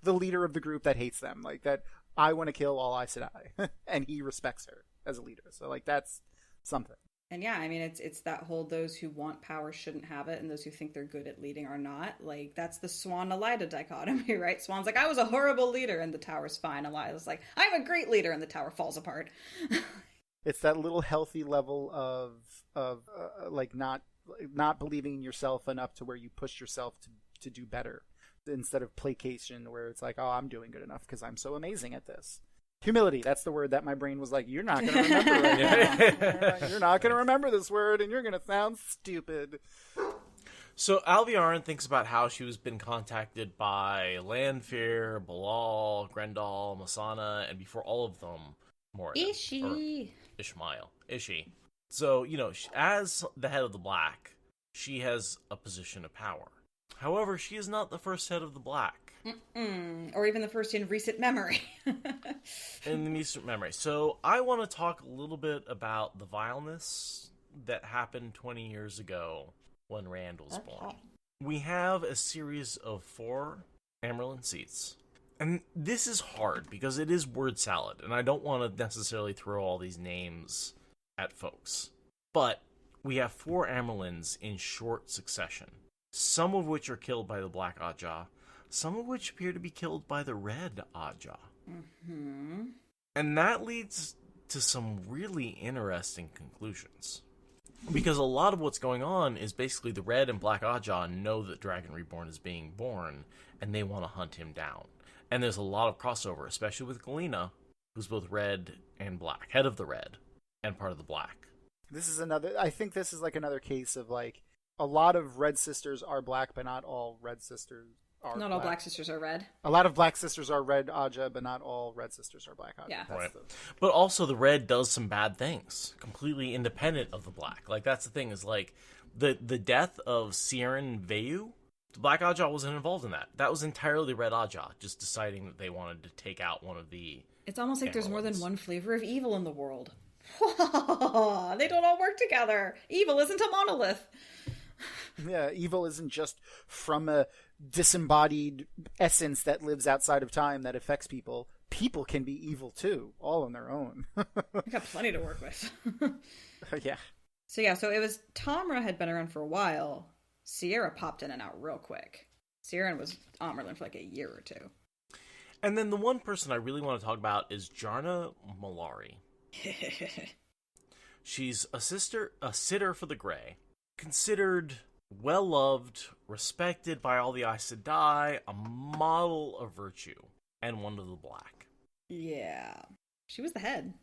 The leader of the group that hates them. Like, that, I want to kill all Aes Sedai. And he respects her as a leader. So, like, that's something. And yeah, I mean, it's that whole those who want power shouldn't have it, and those who think they're good at leading are not. Like, that's the Swan-Elida dichotomy, right? Swan's like, I was a horrible leader, and the tower's fine. Elida's like, I'm a great leader, and the tower falls apart. It's that little healthy level of like, not believing in yourself enough to where you push yourself to do better, instead of placation, where it's like, oh, I'm doing good enough because I'm so amazing at this. Humility, that's the word that my brain was like, you're not going to remember it. You're not going to remember this word, and you're going to sound stupid. So Alviarin thinks about how she was been contacted by Lanfear, Balal, Grendel, Masana, and before all of them, Moradin. Ishi. So, as the head of the Black, she has a position of power. However, she is not the first head of the Black. Or even the first in recent memory. In the recent memory. So I want to talk a little bit about the vileness that happened 20 years ago when Rand was born. We have a series of 4 Amerlin seats. And this is hard because it is word salad, and I don't want to necessarily throw all these names at folks. But we have 4 Amerlins in short succession, some of which are killed by the Black Ajah, some of which appear to be killed by the Red Ajah. Mm-hmm. And that leads to some really interesting conclusions. Because a lot of what's going on is basically the Red and Black Ajah know that Dragon Reborn is being born, and they want to hunt him down. And there's a lot of crossover, especially with Galena, who's both Red and Black, head of the Red, and part of the Black. I think this is like another case of like, a lot of Red sisters are Black, but not all Red sisters are Not all Black sisters are Red. A lot of Black sisters are Red Ajah, but not all Red sisters are Black Ajah. Yeah. Right. But also the Red does some bad things, completely independent of the Black. Like, that's the thing, is like, the death of Siren Veyu, the Black Ajah wasn't involved in that. That was entirely Red Ajah, just deciding that they wanted to take out one of the... It's almost like there's more than Amerlins. one flavor of evil in the world. They don't all work together. Evil isn't a monolith. Yeah, evil isn't just from a disembodied essence that lives outside of time that affects people. People can be evil too, all on their own. I got plenty to work with. Yeah. So it was Tamra had been around for a while. Sierra popped in and out real quick. Sierra was Amerlin for like a year or 2. And then the one person I really want to talk about is Jarna Malari. She's a sitter for the Grey, considered well-loved, respected by all the Aes Sedai, a model of virtue, and one of the Black. Yeah. She was the head.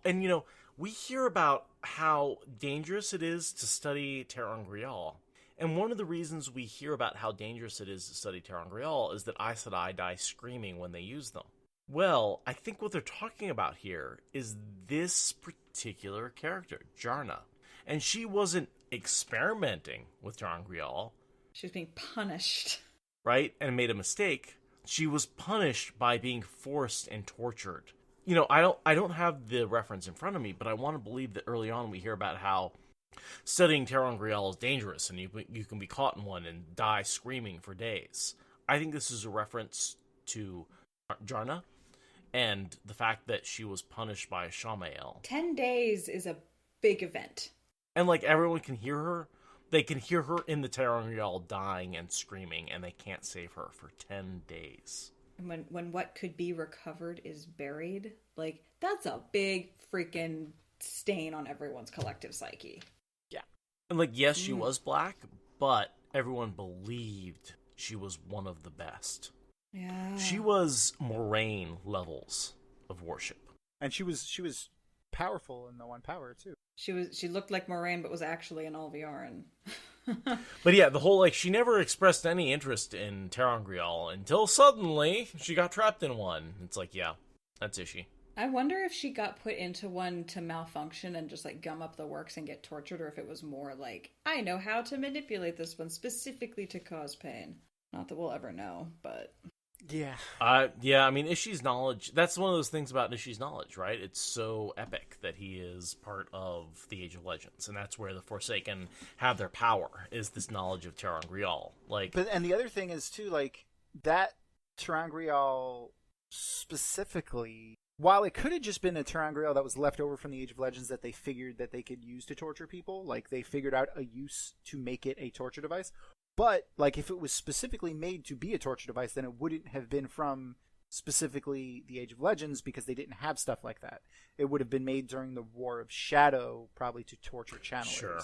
And, we hear about how dangerous it is to study ter'angreal. And one of the reasons we hear about how dangerous it is to study ter'angreal is that Aes Sedai die screaming when they use them. Well, I think what they're talking about here is this particular character, Jarna. And she wasn't experimenting with ter'angreal. She was being punished. Right? And made a mistake. She was punished by being forced and tortured. I don't have the reference in front of me, but I want to believe that early on we hear about how studying ter'angreal is dangerous and you can be caught in one and die screaming for days. I think this is a reference to Jarna and the fact that she was punished by Shamael. 10 days is a big event. And like everyone can hear her. They can hear her in the ter'angreal dying and screaming, and they can't save her for 10 days. And when what could be recovered is buried, like, that's a big freaking stain on everyone's collective psyche. Yeah. And like, yes, she was Black, but everyone believed she was one of the best. Yeah. She was Moraine levels of worship. And she was powerful in the One Power too. She looked like Moraine, but was actually an Alviarin. But yeah, the whole, like, she never expressed any interest in ter'angreal until suddenly she got trapped in one. It's like, yeah, that's Ishi. I wonder if she got put into one to malfunction and just like gum up the works and get tortured, or if it was more like, I know how to manipulate this one specifically to cause pain. Not that we'll ever know, but... Yeah. Yeah, I mean, Ishi's knowledge, that's one of those things about Ishi's knowledge, right? It's so epic that he is part of the Age of Legends, and that's where the Forsaken have their power, is this knowledge of ter'angreal. And the other thing is, too, like, that ter'angreal specifically, while it could have just been a ter'angreal that was left over from the Age of Legends that they figured that they could use to torture people, like, they figured out a use to make it a torture device. But, like, if it was specifically made to be a torture device, then it wouldn't have been from specifically the Age of Legends because they didn't have stuff like that. It would have been made during the War of Shadow, probably to torture channelers. Sure.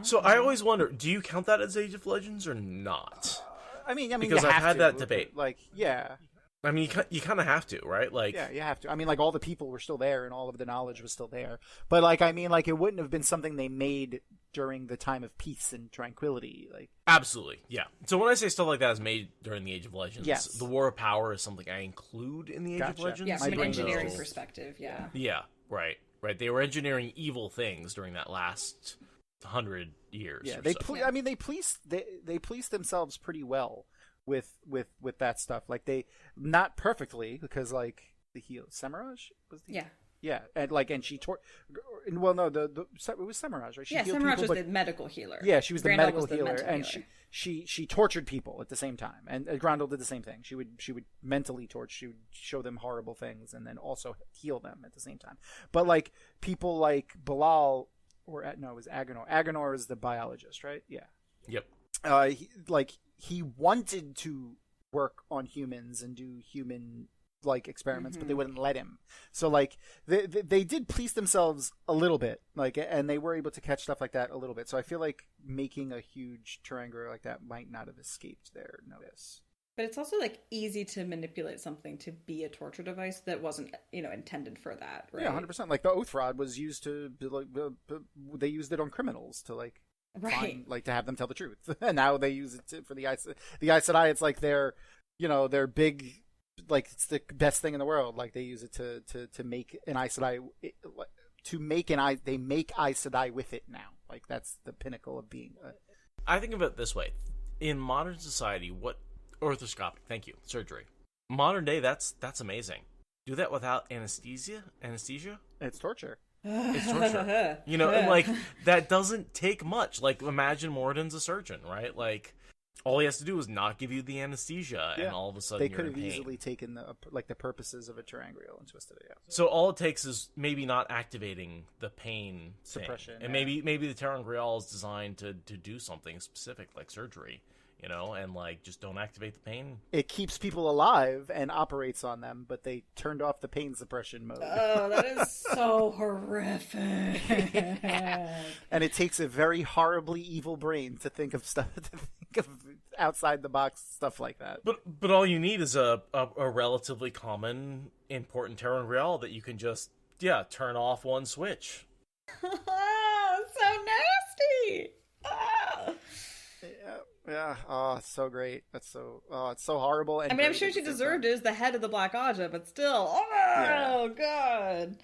So I always wonder, do you count that as Age of Legends or not? I mean, because you I've have had to, that debate. Like, yeah. I mean, you kind of have to, right? Like, Yeah, you have to. I mean, like, all the people were still there and all of the knowledge was still there. But, like, I mean, like, it wouldn't have been something they made during the time of peace and tranquility. Like, absolutely, yeah. So when I say stuff like that is made during the Age of Legends, yes. the War of Power is something I include in the Age of Legends. Yeah, from an brain engineering goes- perspective, yeah. Yeah, right. They were engineering evil things during that last 100 years. Yeah, or they so. I mean, they policed themselves pretty well with that stuff. Like, they, not perfectly, because, like, the heel Semiraj was the Yeah. and she well, no, it was Semiraj, right? She healed Semiraj people, was the medical healer. yeah, she was the Grandel medical was the healer, mental and healer. she tortured people at the same time, and Grandel did the same thing. She would mentally torture, she would show them horrible things, and then also heal them at the same time. But, like, people like Bilal, it was Agonor. Agonor is the biologist, right? Yeah. Yep. He wanted to work on humans and do human, like, experiments, but they wouldn't let him. So, like, they did police themselves a little bit, like, and they were able to catch stuff like that a little bit. So I feel like making a huge Terangor like that might not have escaped their notice. But it's also, like, easy to manipulate something to be a torture device that wasn't, intended for that, right? Yeah, 100%. Like, the Oath Rod was used to, like, they used it on criminals to, like, Right. like, to have them tell the truth. And now they use it for the Aes Sedai. It's like their big, like, it's the best thing in the world. Like, they use it to make an Aes Sedai, they make Aes Sedai with it now. Like, that's the pinnacle of being. I think of it this way: in modern society, what orthoscopic? Thank you, surgery. Modern day, that's amazing. Do that without anesthesia. It's torture. It's torture. And, like, that doesn't take much. Like, imagine Moradin's a surgeon, right? Like, all he has to do is not give you the anesthesia, and all of a sudden They you're could in have pain. easily taken the purposes of a Terangriel and twisted it. Yeah. So all it takes is maybe not activating the pain Suppression, thing. And maybe the Terangriel is designed to do something specific, like surgery, and, like, just don't activate the pain. It keeps people alive and operates on them, but they turned off the pain suppression mode. Oh, that is so horrific. And it takes a very horribly evil brain to think of stuff, to think of outside the box stuff like that. But all you need is a relatively common, important Terangriel that you can just, turn off one switch. Oh, so nasty. Oh. Yeah. Oh, it's so great. It's so horrible. And I mean, I'm great sure at she the same deserved time. it as the head of the Black Aja, but still. Oh, Yeah. God.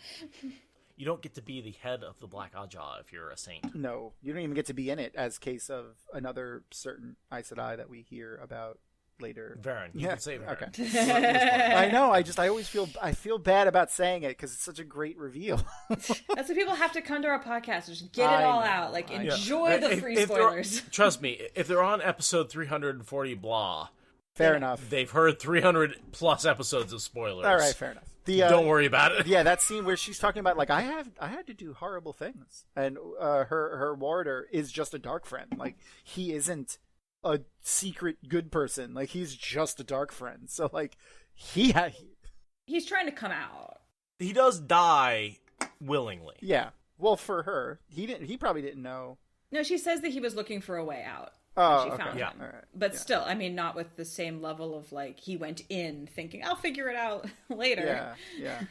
You don't get to be the head of the Black Aja if you're a saint. No, you don't even get to be in it, as case of another certain Aes Sedai that we hear about later. Varen. You can say Varen. Okay. I know. I always feel bad about saying it because it's such a great reveal. That's why people have to come to our podcast. Just get it I all know, out. Like, I know. enjoy the free spoilers. Trust me, if they're on episode 340 blah, Fair enough. they've heard 300 plus episodes of spoilers. All right, fair enough. Don't worry about it. Yeah, that scene where she's talking about, like, I had to do horrible things, and her warder is just a dark friend. Like, he isn't a secret good person. Like, he's just a dark friend. So, like, He's trying to come out. He does die willingly. yeah. Well, for her, he probably didn't know. No, she says that he was looking for a way out. Oh, She okay. found Yeah. him. All right. But Yeah. still, I mean, not with the same level of, like, he went in thinking, I'll figure it out later. Yeah.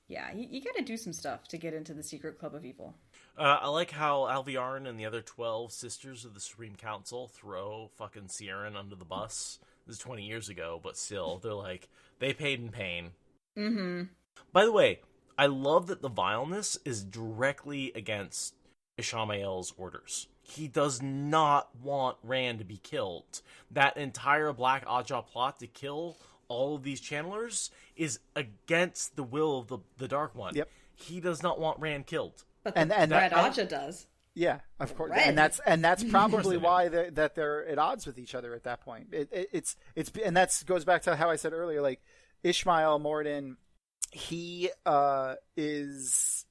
Yeah, you gotta do some stuff to get into the secret club of evil. I like how Alviarn and the other 12 sisters of the Supreme Council throw fucking Siren under the bus. This is 20 years ago, but still, they're like, they paid in pain. Mm-hmm. By the way, I love that the vileness is directly against Ishamael's orders. He does not want Rand to be killed. That entire Black Aja plot to kill all of these channelers is against the will of the Dark One. Yep. He does not want Rand killed. But And Red Aja does. Yeah, of course, Red. and that's probably they do. why they're at odds with each other at that point. It's and that goes back to how I said earlier. Like, Ishmael Morden, he knows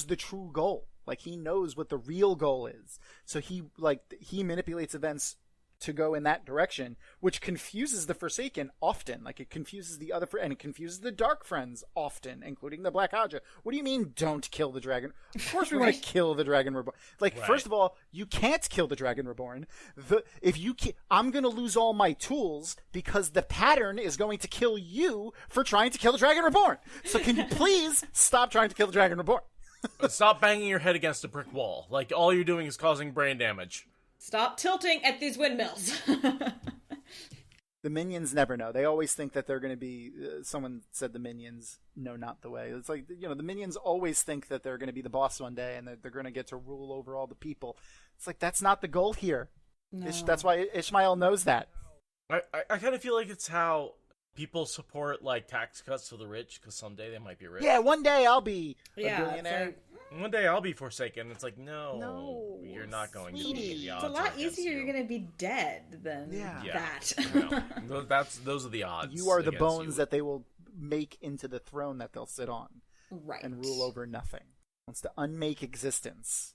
the true goal. Like, he knows what the real goal is. So he manipulates events to go in that direction, which confuses the Forsaken often. Like, it confuses the other, and it confuses the Dark Friends often, including the Black Hadja. What do you mean, don't kill the dragon? Of course we want to kill the Dragon Reborn. Like, first of all, you can't kill the Dragon Reborn. I'm going to lose all my tools because the pattern is going to kill you for trying to kill the Dragon Reborn. So can you please stop trying to kill the Dragon Reborn? Stop banging your head against a brick wall. Like, all you're doing is causing brain damage. Stop tilting at these windmills. The minions never know. They always think that they're going to be... someone said the minions know not the way. It's like, the minions always think that they're going to be the boss one day and that they're going to get to rule over all the people. It's like, that's not the goal here. No. That's why Ishmael knows that. I kind of feel like it's how people support, like, tax cuts to the rich, because someday they might be rich. Yeah, one day I'll be a Yeah, billionaire. One day I'll be Forsaken. It's like, no, you're not going to be. The odds It's a lot are against easier. you. You're going to be dead than that. No, those are the odds. You are the against bones you. that they will make into the throne that they'll sit on. Right. And rule over nothing. Wants to unmake existence.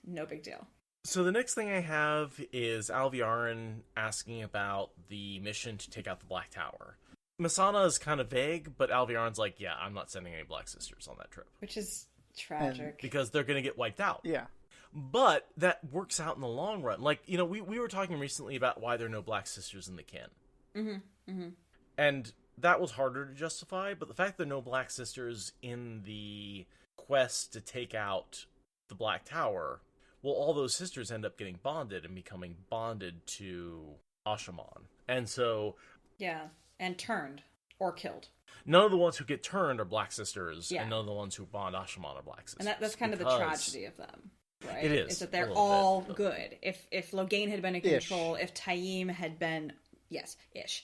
No big deal. So the next thing I have is Alviarin asking about the mission to take out the Black Tower. Masana is kind of vague, but Alviarin's like, yeah, I'm not sending any Black Sisters on that trip. Which is tragic. Because they're going to get wiped out. Yeah. But that works out in the long run. Like, we were talking recently about why there are no Black Sisters in the kin. Mm-hmm. Mm-hmm. And that was harder to justify, but the fact there are no Black Sisters in the quest to take out the Black Tower, well, all those sisters end up getting bonded and becoming bonded to Ashaman. And so... Yeah, and turned. Or killed. None of the ones who get turned are Black Sisters, Yeah. and none of the ones who bond Ashaman are Black Sisters. And that's kind of the tragedy of them, right? It is. Is that they're a little all bit. good. If Logain had been in control, if Taim had been... Yes, ish.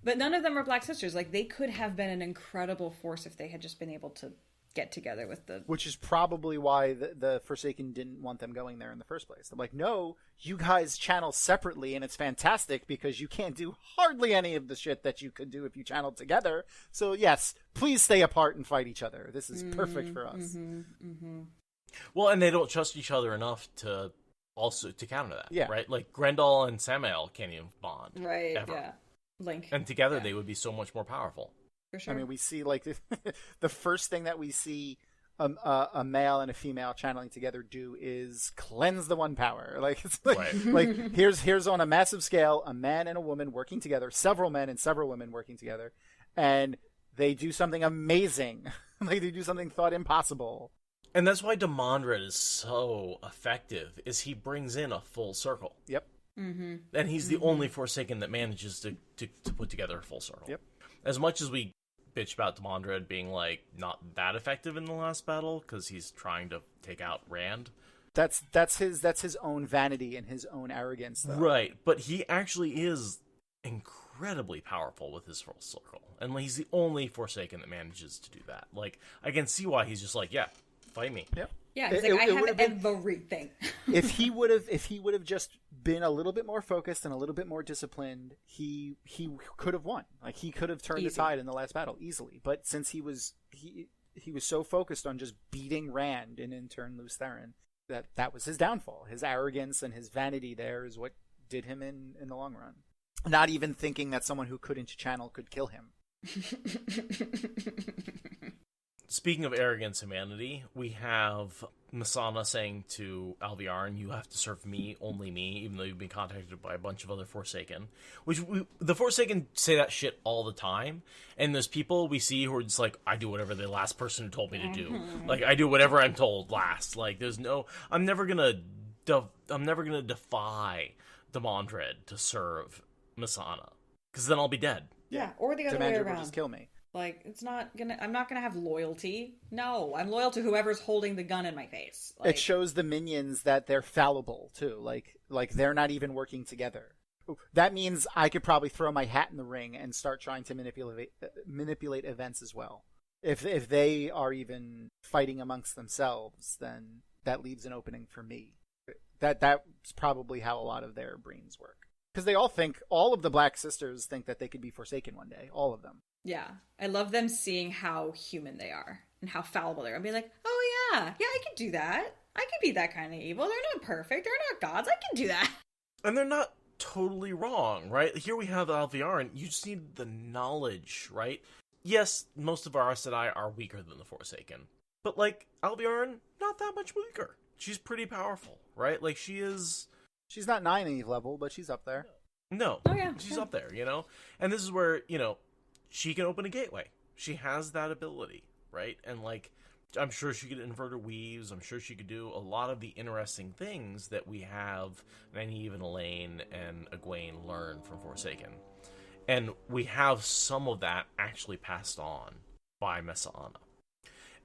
But none of them are Black Sisters. Like, they could have been an incredible force if they had just been able to get together with the... Which is probably why the Forsaken didn't want them going there in the first place. They're like, no, you guys channel separately, and it's fantastic because you can't do hardly any of the shit that you could do if you channeled together. So, yes, please stay apart and fight each other. This is perfect for us. Well, and they don't trust each other enough to counter that, Yeah. right? Like, Grendel and Samael can't even bond. Right, ever. yeah. Link. And together they would be so much more powerful. For sure. I mean, we see, like, the first thing that we see a male and a female channeling together do is cleanse the one power. Like, it's like, Right. like here's on a massive scale, a man and a woman working together, several men and several women working together, and they do something amazing. Like, they do something thought impossible. And that's why Demandred is so effective, is he brings in a full circle. Yep. Mm-hmm. And he's the only Forsaken that manages to put together a full circle. Yep. As much as we bitch about Demandred being, like, not that effective in the last battle, because he's trying to take out Rand. That's his own vanity and his own arrogance, though. Right, but he actually is incredibly powerful with his full circle. And he's the only Forsaken that manages to do that. Like, I can see why he's just like, yeah, fight me. Yep. Yeah, he's It- like, it I have would've been- everything. if he would have just been a little bit more focused and a little bit more disciplined, he could have won. Like, he could have turned the Easy. tide in the last battle easily. But since he was so focused on just beating Rand and in turn lose Theron, that was his downfall. His arrogance and his vanity there is what did him in the long run. Not even thinking that someone who couldn't channel could kill him. Speaking of arrogance and vanity, we have Masana saying to Alviarin, you have to serve me, only me, even though you've been contacted by a bunch of other Forsaken. The Forsaken say that shit all the time, and there's people we see who are just like, I do whatever the last person told me to do. Like, I do whatever I'm told last. Like, there's no... I'm never gonna defy Demandred to serve Masana, because then I'll be dead. Yeah, or the other way Demandred will around. just kill me. Like, I'm not gonna have loyalty. No, I'm loyal to whoever's holding the gun in my face. Like, It shows the minions that they're fallible too. Like they're not even working together. That means I could probably throw my hat in the ring and start trying to manipulate events as well. If they are even fighting amongst themselves, then that leaves an opening for me. That's probably how a lot of their brains work. Because all of the Black Sisters think that they could be Forsaken one day. All of them. Yeah, I love them seeing how human they are and how fallible they are. And being like, oh yeah, I could do that. I could be that kind of evil. They're not perfect. They're not gods. I can do that. And they're not totally wrong, right? Here we have Alviarin. You just need the knowledge, right? Yes, most of our Aes Sedai are weaker than the Forsaken. But, like, Alviarin, not that much weaker. She's pretty powerful, right? Like, she is... She's not 9 level, but she's up there. No. Oh, yeah. She's up there, you know? And this is where, you know, she can open a gateway. She has that ability, right? And, like, I'm sure she could invert her weaves. I'm sure she could do a lot of the interesting things that we have Nynaeve and Elaine and Egwene learn from Forsaken. And we have some of that actually passed on by Messana.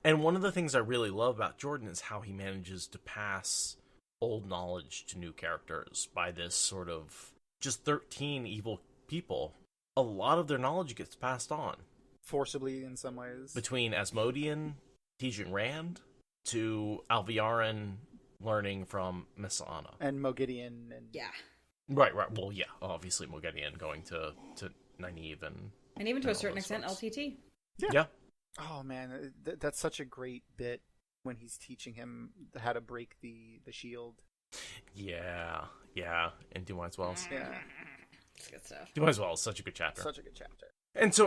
And one of the things I really love about Jordan is how he manages to pass old knowledge to new characters by this sort of just 13 evil people. A lot of their knowledge gets passed on. Forcibly in some ways. Between Asmodean, Tejan Rand, to Alviarin learning from Messana. And Mogideon. And... Yeah. Right. Well, yeah, obviously Mogideon going to Nynaeve and even to a certain extent, folks. LTT. Yeah. Oh, man, that's such a great bit when he's teaching him how to break the shield. Yeah, and Dumont's Wells. Yeah. It's good stuff. Dumont's Wells, such a good chapter. Such a good chapter.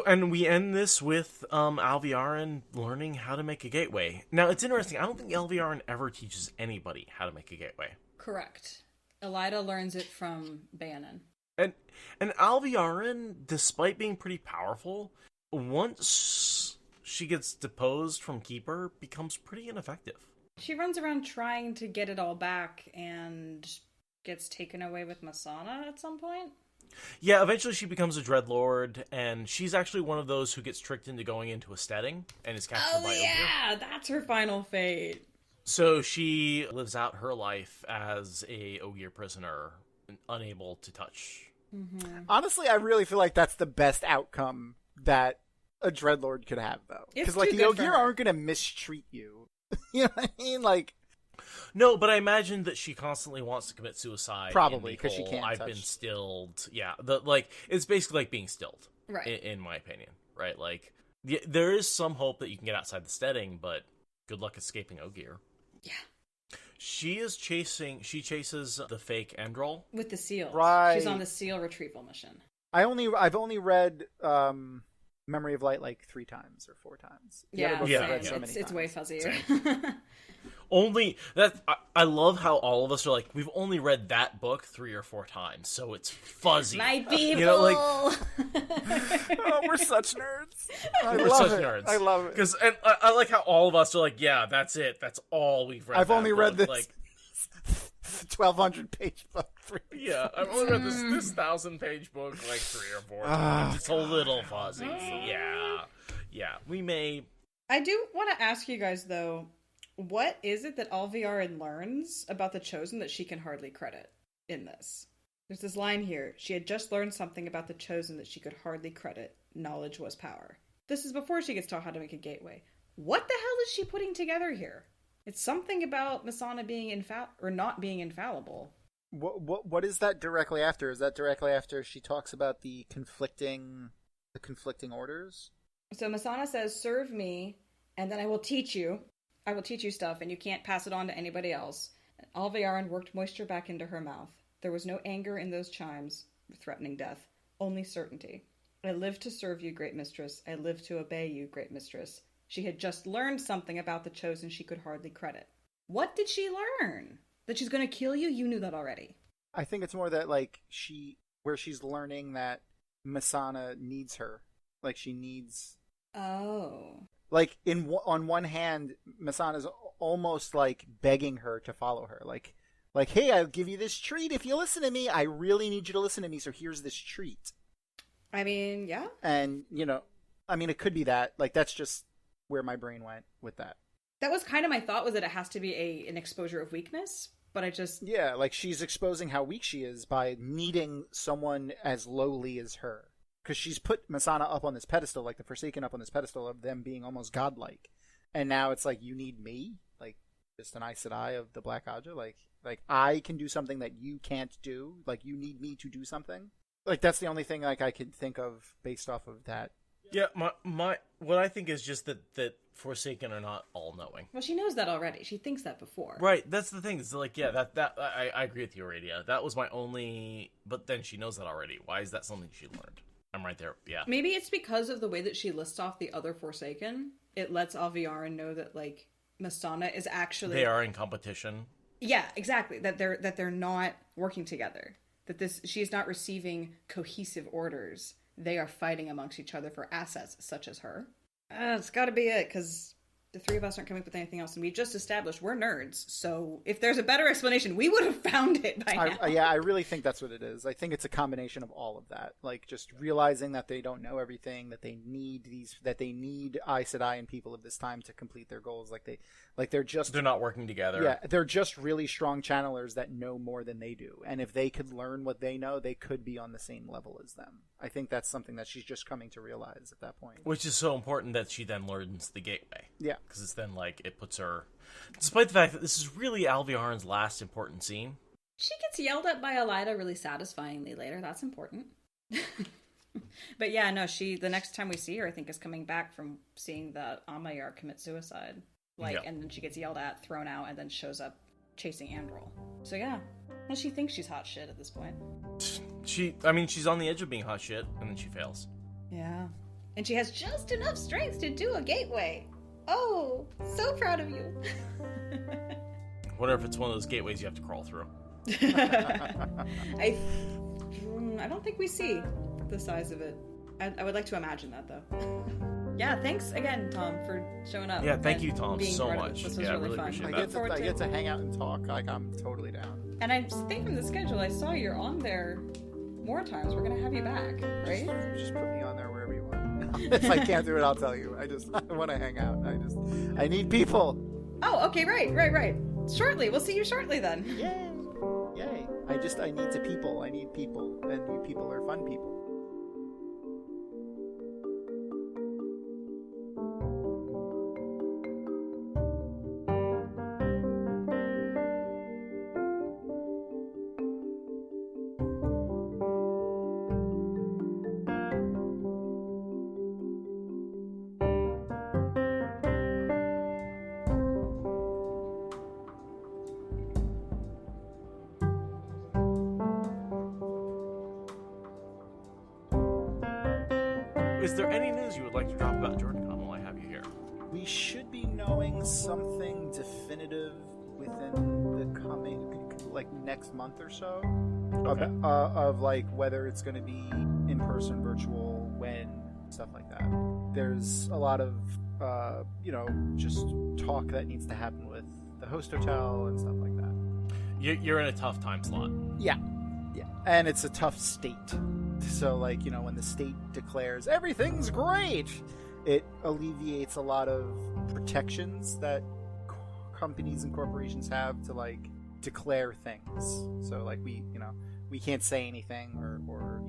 And we end this with Alviarin learning how to make a gateway. Now, it's interesting. I don't think Alviarin ever teaches anybody how to make a gateway. Correct. Elida learns it from Bannon. And Alviarin, despite being pretty powerful, once she gets deposed from Keeper, becomes pretty ineffective. She runs around trying to get it all back and gets taken away with Messana at some point. Yeah, eventually she becomes a Dreadlord, and she's actually one of those who gets tricked into going into a steading and is captured by Ogier. Yeah, that's her final fate. So she lives out her life as a Ogier prisoner, unable to touch. Mm-hmm. Honestly, I really feel like that's the best outcome that a Dreadlord could have, though. Because, like, the Ogier aren't going to mistreat you. You know what I mean? Like... No, but I imagine that she constantly wants to commit suicide. Probably, because she can't I've touch. been stilled. Yeah, it's basically like being stilled, right? In my opinion, right? Like, there is some hope that you can get outside the steading, but good luck escaping Ogier. Yeah. She chases the fake Endrol. With the seal. Right. She's on the seal retrieval mission. I've only read Memory of Light like 3 times or 4 times. Yeah, it's way fuzzier. Only that I love how all of us are like, we've only read that book 3 or 4 times, so it's fuzzy. My people. You know, like, oh, we're such nerds. We're such nerds. I love it. Because I like how all of us are like, yeah, that's it. That's all we've read. I've only read this like 1,200-page book. Yeah, I've only read this 1,000-page book like 3 or 4 times. It's a little fuzzy. Yeah. We may. I do want to ask you guys though. What is it that Alviarin learns about the Chosen that she can hardly credit in this? There's this line here. She had just learned something about the Chosen that she could hardly credit. Knowledge was power. This is before she gets taught how to make a gateway. What the hell is she putting together here? It's something about Messana being not being infallible. What is that directly after? Is that directly after she talks about the conflicting orders? So Messana says, "Serve me, and then I will teach you. I will teach you stuff, and you can't pass it on to anybody else." Alviarin worked moisture back into her mouth. There was no anger in those chimes, threatening death, only certainty. "I live to serve you, great mistress. I live to obey you, great mistress." She had just learned something about the Chosen she could hardly credit. What did she learn? That she's going to kill you? You knew that already. I think it's more that, like, she's learning that Messana needs her. Like, she needs... Oh... Like, on one hand, Messana's almost, like, begging her to follow her. Like, hey, I'll give you this treat if you listen to me. I really need you to listen to me, so here's this treat. I mean, yeah. And, it could be that. Like, that's just where my brain went with that. That was kind of my thought, was that it has to be an exposure of weakness, but I just... Yeah, like, she's exposing how weak she is by needing someone as lowly as her. Because she's put Messana up on this pedestal, like the Forsaken up on this pedestal of them being almost godlike. And now it's like, you need me? Like, just an Aes Sedai of the Black Aja? Like I can do something that you can't do? Like, you need me to do something? Like, that's the only thing, like, I can think of based off of that Yeah, my what I think is just that Forsaken are not all knowing. Well, she knows that already. She thinks that before. Right, that's the thing. It's like, yeah, that I agree with you, Aradia. That was my only, but then she knows that already. Why is that something she learned? I'm right there. Yeah. Maybe it's because of the way that she lists off the other Forsaken. It lets Alviarin know that like Mastana is actually They are in competition. Yeah, exactly. That they're not working together. That she's not receiving cohesive orders. They are fighting amongst each other for assets such as her. It's got to be it, because the three of us aren't coming up with anything else, and we just established we're nerds. So if there's a better explanation, we would have found it by now. I really think that's what it is. I think it's a combination of all of that, like just realizing that they don't know everything, that they need Aes Sedai and people of this time to complete their goals. They're not working together. Yeah, they're just really strong channelers that know more than they do, and if they could learn what they know, they could be on the same level as them. I think that's something that she's just coming to realize at that point. Which is so important that she then learns the gateway. Yeah. Because it's then, like, it puts her... Despite the fact that this is really Alviarin's last important scene. She gets yelled at by Elida really satisfyingly later. That's important. But yeah, no, the next time we see her, I think, is coming back from seeing the Amayar commit suicide. And then she gets yelled at, thrown out, and then shows up chasing Androl. So yeah. Well, she thinks she's hot shit at this point. She's on the edge of being hot shit, and then she fails. Yeah. And she has just enough strength to do a gateway. Oh, so proud of you. What if it's one of those gateways you have to crawl through? I don't think we see the size of it. I would like to imagine that, though. Yeah, thanks again, Thom, for showing up. Yeah, thank you, Thom, so much. This was really fun. Appreciate that. I get to hang out and talk. Like, I'm totally down. And I think from the schedule, I saw you're on there more times. We're gonna have you back, right? Just put me on there wherever you want. If I can't do it, I'll tell you. I want to hang out. I need people. Oh, okay, right. Shortly, we'll see you shortly then. Yay! I need to people. I need people, and you people are fun people. Is there any news you would like to drop about JordanCon while I have you here? We should be knowing something definitive within the coming, like, next month or so. Okay. Of like whether it's going to be in person, virtual, when, stuff like that. There's a lot of just talk that needs to happen with the host hotel and stuff like that. You're in a tough time slot. Yeah, and it's a tough state. So, like, when the state declares everything's great, it alleviates a lot of protections that companies and corporations have to, like, declare things. So, like, we can't say anything, or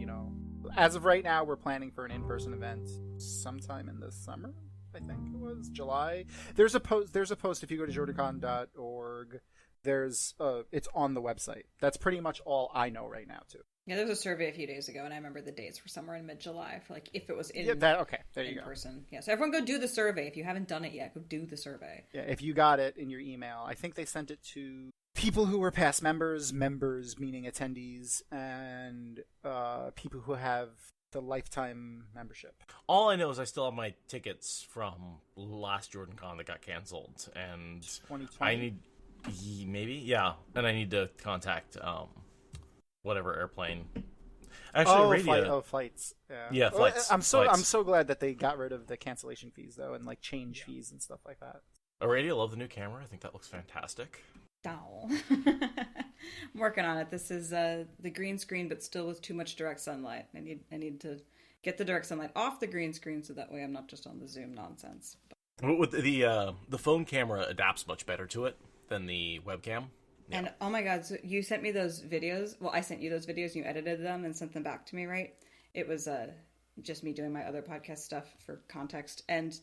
as of right now, we're planning for an in-person event sometime in the summer. I think it was July. There's a post if you go to jordancon.org. It's on the website. That's pretty much all I know right now, too. Yeah, there was a survey a few days ago, and I remember the dates were somewhere in mid-July for, like, if it was in there you in go. person. Yeah, so everyone go do the survey. If you haven't done it yet, go do the survey. Yeah, if you got it in your email. I think they sent it to people who were past members meaning attendees, and people who have the lifetime membership. All I know is I still have my tickets from last JordanCon that got canceled, and 2020. I need and I need to contact whatever airplane. Actually, flights. Yeah, flights. I'm so glad that they got rid of the cancellation fees, though, and like change fees and stuff like that. Aradia, love the new camera. I think that looks fantastic. Oh. I'm working on it. This is the green screen, but still with too much direct sunlight. I need to get the direct sunlight off the green screen, so that way I'm not just on the Zoom nonsense. With the phone camera adapts much better to it than the webcam. Yeah. And oh my god, so you sent me those videos. Well, I sent you those videos. You edited them and sent them back to me, right? It was just me doing my other podcast stuff for context and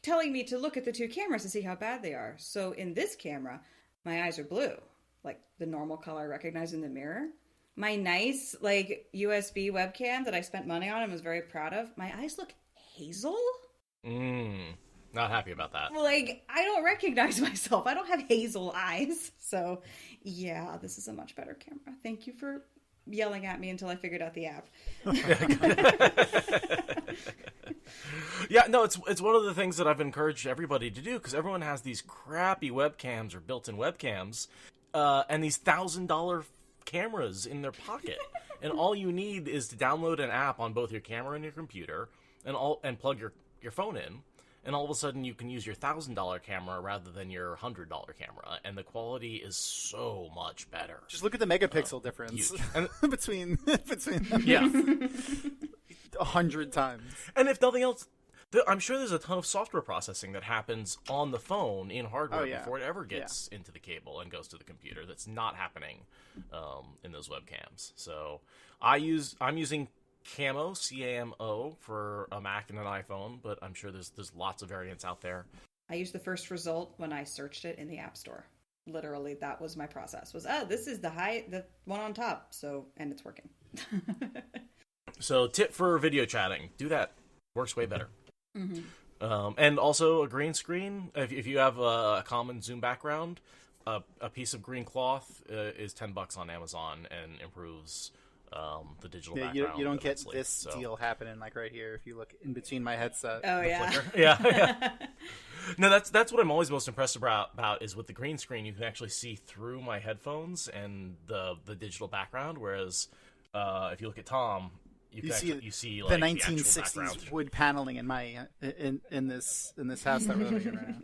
telling me to look at the two cameras to see how bad they are. So in this camera, my eyes are blue, like the normal color I recognize in the mirror. My nice, like, USB webcam that I spent money on and was very proud of, my eyes look hazel. Not happy about that. Like, I don't recognize myself. I don't have hazel eyes. So, yeah, this is a much better camera. Thank you for yelling at me until I figured out the app. Yeah, no, it's one of the things that I've encouraged everybody to do, because everyone has these crappy webcams or built-in webcams, and these $1,000 cameras in their pocket. And all you need is to download an app on both your camera and your computer, and plug your phone in. And all of a sudden, you can use your $1,000 camera rather than your $100 camera, and the quality is so much better. Just look at the megapixel difference between them. Yeah, 100 times. and if nothing else, I'm sure there's a ton of software processing that happes on the phone in hardware before it ever gets into the cable and goes to the computer. That's not happening in those webcams. So I'm using Camo, C-A-M-O, for a Mac and an iPhone, but I'm sure there's lots of variants out there. I used the first result when I searched it in the App Store. Literally, that was my process. This is the one on top. So, and it's working. So, tip for video chatting: do that. Works way better. And also a green screen. If you have a common Zoom background, a piece of green cloth is $10 on Amazon and improves the digital background. You don't get immensely, this deal happening like right here if you look in between my headset. Oh, yeah. Yeah. No, that's what I'm always most impressed about is with the green screen, you can actually see through my headphones and the digital background, whereas if you look at Tom, you see like, the the 1960s wood paneling in my in this house that we're living in right now.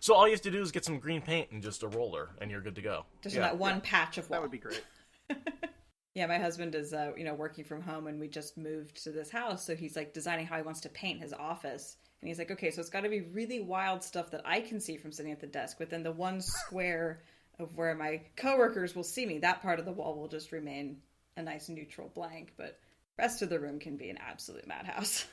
So all you have to do is get some green paint and just a roller, and you're good to go. Just that one patch of wall. That would be great. Yeah, my husband is, working from home, and we just moved to this house, so he's, like, designing how he wants to paint his office. And he's like, okay, so it's got to be really wild stuff that I can see from sitting at the desk, but then the one square of where my coworkers will see me, that part of the wall will just remain a nice neutral blank, but the rest of the room can be an absolute madhouse.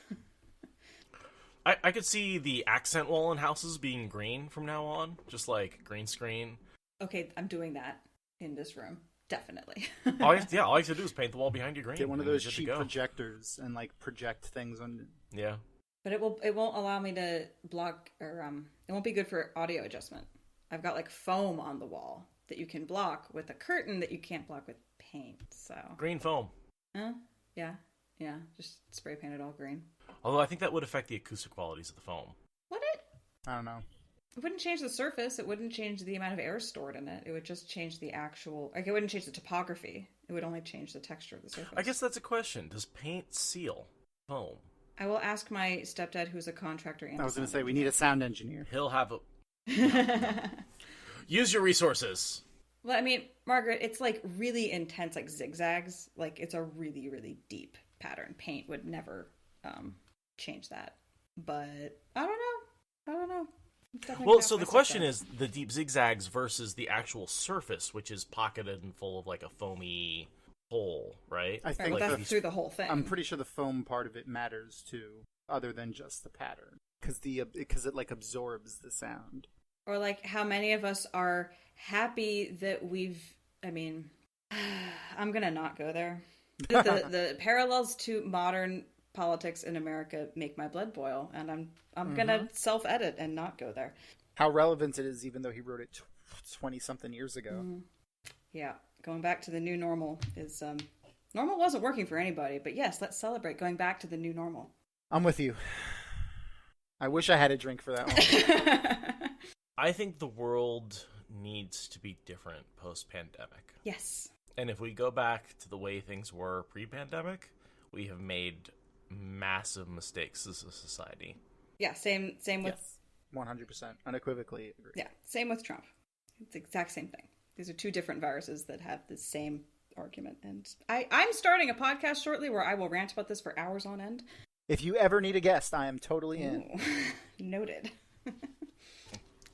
I could see the accent wall in houses being green from now on, just like green screen. Okay, I'm doing that in this room. Definitely. all you have to do is paint the wall behind you green. Get one of those cheap projectors and like project things on. Yeah. But it won't allow me to block, or it won't be good for audio adjustment. I've got like foam on the wall that you can block with a curtain that you can't block with paint. So green foam. Yeah. Just spray paint it all green. Although I think that would affect the acoustic qualities of the foam. Would it? I don't know. It wouldn't change the surface. It wouldn't change the amount of air stored in it. It would just change the actual... Like, it wouldn't change the topography. It would only change the texture of the surface. I guess that's a question. Does paint seal foam? I will ask my stepdad, who's a contractor. And I was going to say, we need a sound engineer. He'll have a... No. Use your resources. Well, I mean, Margaret, it's, like, really intense, like, zigzags. Like, it's a really, really deep pattern. Paint would never change that. But, I don't know. Well, so the question is the deep zigzags versus the actual surface, which is pocketed and full of like a foamy hole, right? I think that's through the whole thing. I'm pretty sure the foam part of it matters too, other than just the pattern, because it like absorbs the sound. Or like how many of us are happy that I mean, I'm gonna not go there. The parallels to modern politics in America make my blood boil, and I'm gonna self-edit and not go there. How relevant it is, even though he wrote it 20-something years ago. Yeah, going back to the new normal is normal wasn't working for anybody, but yes, let's celebrate going back to the new normal. I'm with you. I wish I had a drink for that one. I think the world needs to be different post-pandemic. Yes. And if we go back to the way things were pre-pandemic, we have made massive mistakes as a society. Yeah, same with... 100%. Unequivocally agree. Yeah, same with Trump. It's the exact same thing. These are two different viruses that have the same argument. And I'm starting a podcast shortly where I will rant about this for hours on end. If you ever need a guest, I am totally in. Noted.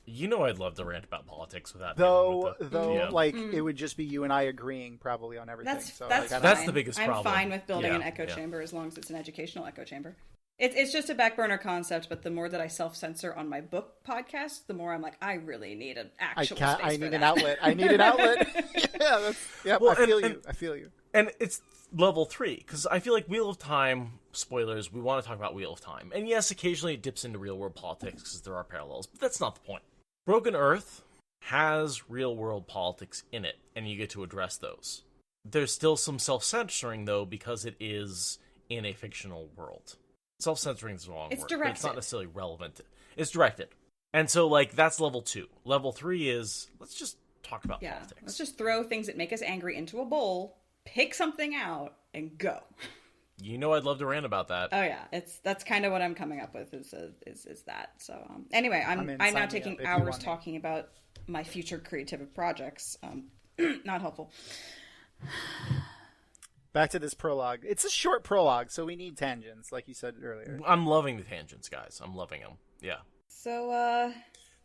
You know I'd love to rant about politics without... It would just be you and I agreeing probably on everything. That's the biggest problem. I'm fine with building an echo chamber as long as it's an educational echo chamber. It's just a back burner concept, but the more that I self-censor on my book podcast, the more I'm like, I really need an actual space I need an outlet. I need an outlet. I feel you. And it's level 3, because I feel like Wheel of Time, spoilers, we want to talk about Wheel of Time. And yes, occasionally it dips into real-world politics, because there are parallels, but that's not the point. Broken Earth has real-world politics in it, and you get to address those. There's still some self-censoring, though, because it is in a fictional world. Self-censoring is the wrong word, but it's not necessarily relevant. It's directed. And so, like, that's level 2. Level 3 is, let's just talk about politics. Let's just throw things that make us angry into a bowl, pick something out, and go. You know I'd love to rant about that. Oh yeah, that's kind of what I'm coming up with is that. So anyway, I'm now taking hours talking about my future creative projects. Not helpful. Back to this prologue. It's a short prologue, so we need tangents, like you said earlier. I'm loving the tangents, guys. I'm loving them. Yeah. So,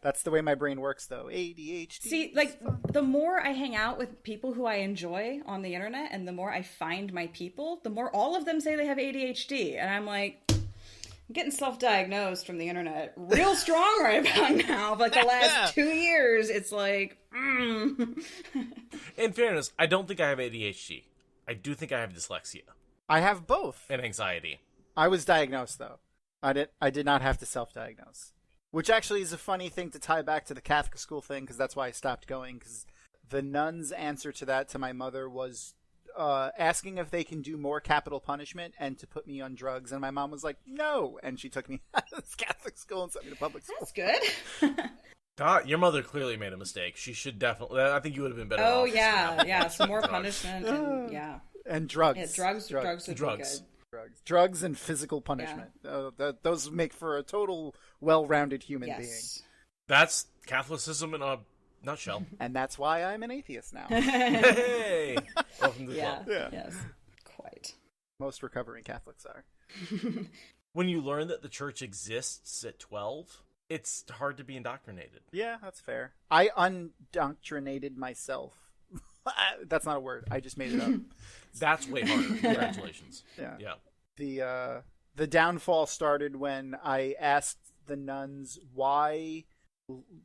that's the way my brain works, though. ADHD. See, like, the more I hang out with people who I enjoy on the internet, and the more I find my people, the more all of them say they have ADHD. And I'm like, I'm getting self-diagnosed from the internet real strong right about now. But like the last 2 years, it's like, In fairness, I don't think I have ADHD. I do think I have dyslexia. I have both. And anxiety. I was diagnosed, though. I did not have to self-diagnose. Which actually is a funny thing to tie back to the Catholic school thing, because that's why I stopped going, because the nun's answer to that to my mother was asking if they can do more capital punishment and to put me on drugs. And my mom was like, no. And she took me out of this Catholic school and sent me to public school. That's good. Your mother clearly made a mistake. She should definitely... I think you would have been better off. Oh, yeah. Some more punishment. And, yeah. And drugs. Yeah, drugs would be good. Drugs and physical punishment. Yeah. Those make for a total well-rounded human being. That's Catholicism in a nutshell. And that's why I'm an atheist now. Hey! Welcome to the club. Yeah. Yes. Quite. Most recovering Catholics are. When you learn that the church exists at 12, it's hard to be indoctrinated. Yeah, that's fair. I undoctrinated myself. That's not a word. I just made it up. That's way harder. Congratulations. Yeah. The downfall started when I asked the nuns why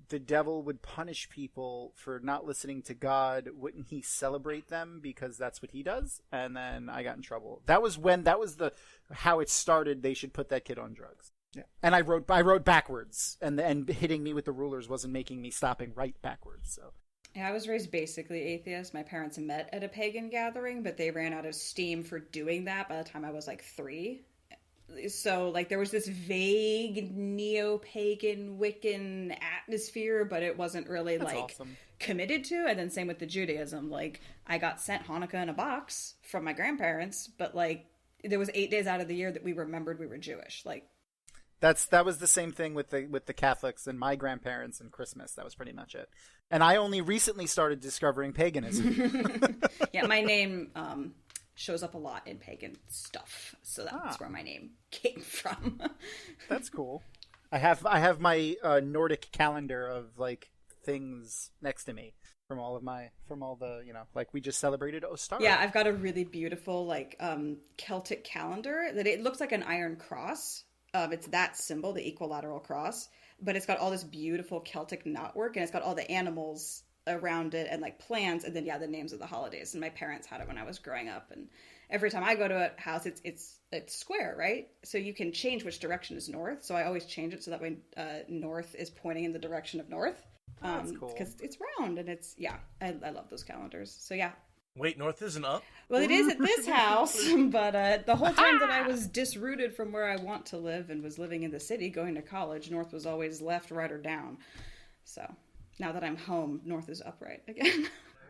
the devil would punish people for not listening to God. Wouldn't he celebrate them because that's what he does? And then I got in trouble. That was how it started. They should put that kid on drugs. Yeah. And I wrote backwards, and hitting me with the rulers wasn't making me stop and write backwards. So. Yeah, I was raised basically atheist. My parents met at a pagan gathering, but they ran out of steam for doing that by the time I was like 3. So, like, there was this vague neo-pagan Wiccan atmosphere, but it wasn't really, That's like, awesome. Committed to. And then same with the Judaism. Like, I got sent Hanukkah in a box from my grandparents, but, like, there was 8 days out of the year that we remembered we were Jewish. Like, that was the same thing with the Catholics and my grandparents and Christmas. That was pretty much it. And I only recently started discovering paganism. Yeah, my name shows up a lot in pagan stuff, so that's where my name came from. That's cool. I have my Nordic calendar of like things next to me from all the like we just celebrated Ostara. Yeah, I've got a really beautiful like Celtic calendar that it looks like an iron cross. It's that symbol, the equilateral cross, but it's got all this beautiful Celtic knotwork, and it's got all the animals around it and like plants, and then the names of the holidays. And my parents had it when I was growing up, and every time I go to a house, it's square, right? So you can change which direction is north. So I always change it so that way north is pointing in the direction of north. That's cool. Because it's round, and it's I love those calendars. So yeah. Wait, north isn't up? Well, it is at this house, but the whole time that I was disrooted from where I want to live and was living in the city, going to college, north was always left, right, or down. So now that I'm home, north is upright again.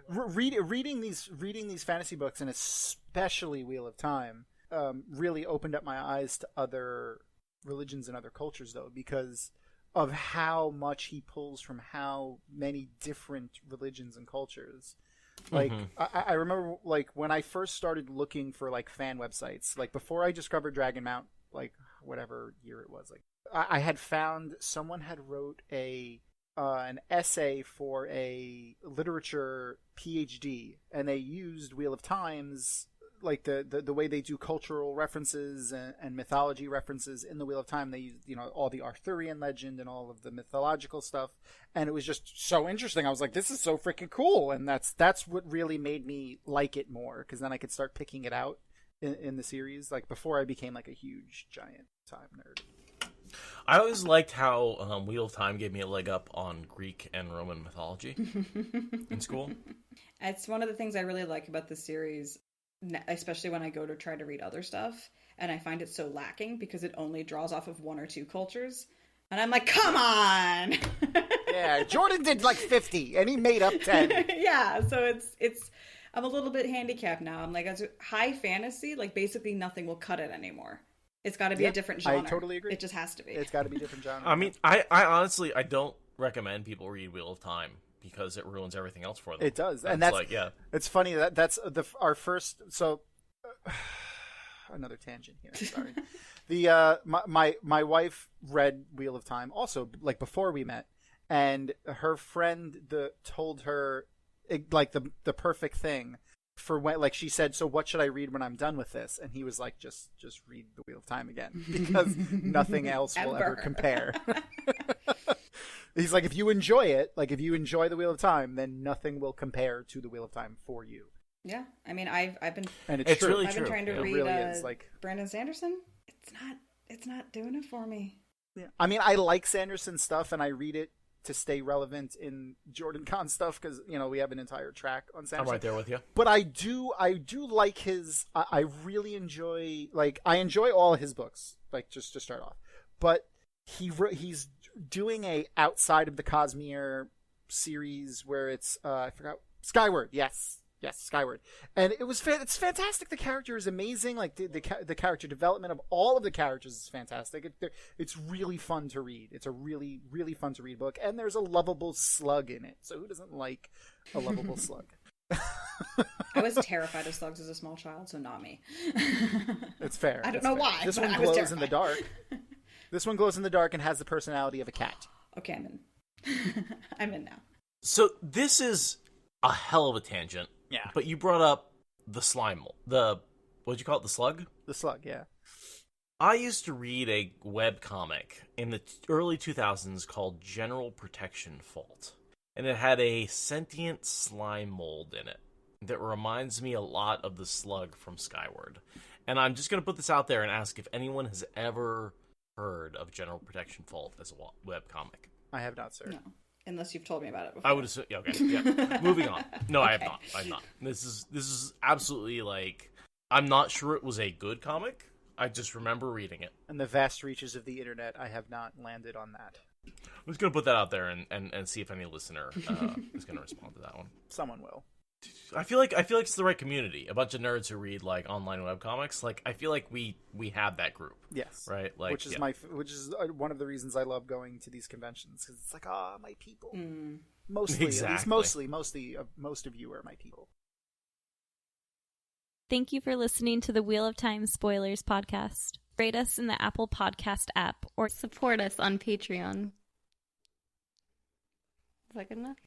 Reading these fantasy books, and especially Wheel of Time, really opened up my eyes to other religions and other cultures, though, because of how much he pulls from how many different religions and cultures. Like, I remember, like, when I first started looking for, like, fan websites, like, before I discovered Dragonmount, like, whatever year it was, like, I had found someone had wrote an essay for a literature PhD, and they used Wheel of Time's, like, the way they do cultural references and mythology references in the Wheel of Time. They used, all the Arthurian legend and all of the mythological stuff, and it was just so interesting. I was like, this is so freaking cool, and that's what really made me like it more, because then I could start picking it out. in the series, like before I became like a huge giant time nerd. I always liked how Wheel of Time gave me a leg up on Greek and Roman mythology in school. It's one of the things I really like about the series, especially when I go to try to read other stuff, and I find it so lacking because it only draws off of one or two cultures. And I'm like, come on! Yeah, Jordan did like 50, and he made up 10. Yeah, so it's I'm a little bit handicapped now. I'm like, as high fantasy, like basically nothing will cut it anymore. It's got to be a different genre. I totally agree. It just has to be. It's got to be different genre. I mean, I honestly, I don't recommend people read Wheel of Time because it ruins everything else for them. It does, and that's like, yeah. It's funny that's our first. So another tangent here. Sorry. My wife read Wheel of Time also, like before we met, and her friend told her like the perfect thing for when, like, she said, so what should I read when I'm done with this? And he was like, just read the Wheel of Time again, because nothing else will ever compare. He's like, if you enjoy it, like if you enjoy the Wheel of Time, then nothing will compare to the Wheel of Time for you. Yeah, I mean, I've been, and it's true. really I've true. been trying to Yeah. read really is, like, Brandon Sanderson. It's not doing it for me. Yeah. I mean, I like Sanderson stuff, and I read it to stay relevant in JordanCon stuff, because, you know, we have an entire track on Sanderson. I'm right there with you. But I do like his. I really enjoy, like, I enjoy all his books, like, just to start off. But he's doing a Outside of the Cosmere series where it's I forgot, Skyward. Yes, Skyward, and it's fantastic. The character is amazing. Like the character development of all of the characters is fantastic. It's really fun to read. It's a really, really fun to read book, and there's a lovable slug in it. So who doesn't like a lovable slug? I was terrified of slugs as a small child, so not me. It's fair. I don't know why. This but one I was glows in the dark. This one glows in the dark and has the personality of a cat. Okay, I'm in. I'm in now. So this is a hell of a tangent. Yeah. But you brought up the slime mold. What'd you call it? The slug? The slug, yeah. I used to read a web comic in the early 2000s called General Protection Fault. And it had a sentient slime mold in it that reminds me a lot of the slug from Skyward. And I'm just going to put this out there and ask if anyone has ever heard of General Protection Fault as a web comic. I have not, sir. No, unless you've told me about it before. I would assume. Yeah, okay. Yeah. Moving on. No, I have Okay. not. I'm not. This is absolutely, like, I'm not sure it was a good comic. I just remember reading it. In the vast reaches of the internet, I have not landed on that. I'm just gonna put that out there and see if any listener is gonna respond to that one. Someone will. I feel like it's the right community. A bunch of nerds who read, like, online webcomics. Like, I feel like we have that group. Yes. Right. Like, which is one of the reasons I love going to these conventions, because it's like, my people. Mostly, Exactly. at least mostly, most of you are my people. Thank you for listening to the Wheel of Time Spoilers podcast. Rate us in the Apple Podcast app or support us on Patreon. Is that good enough?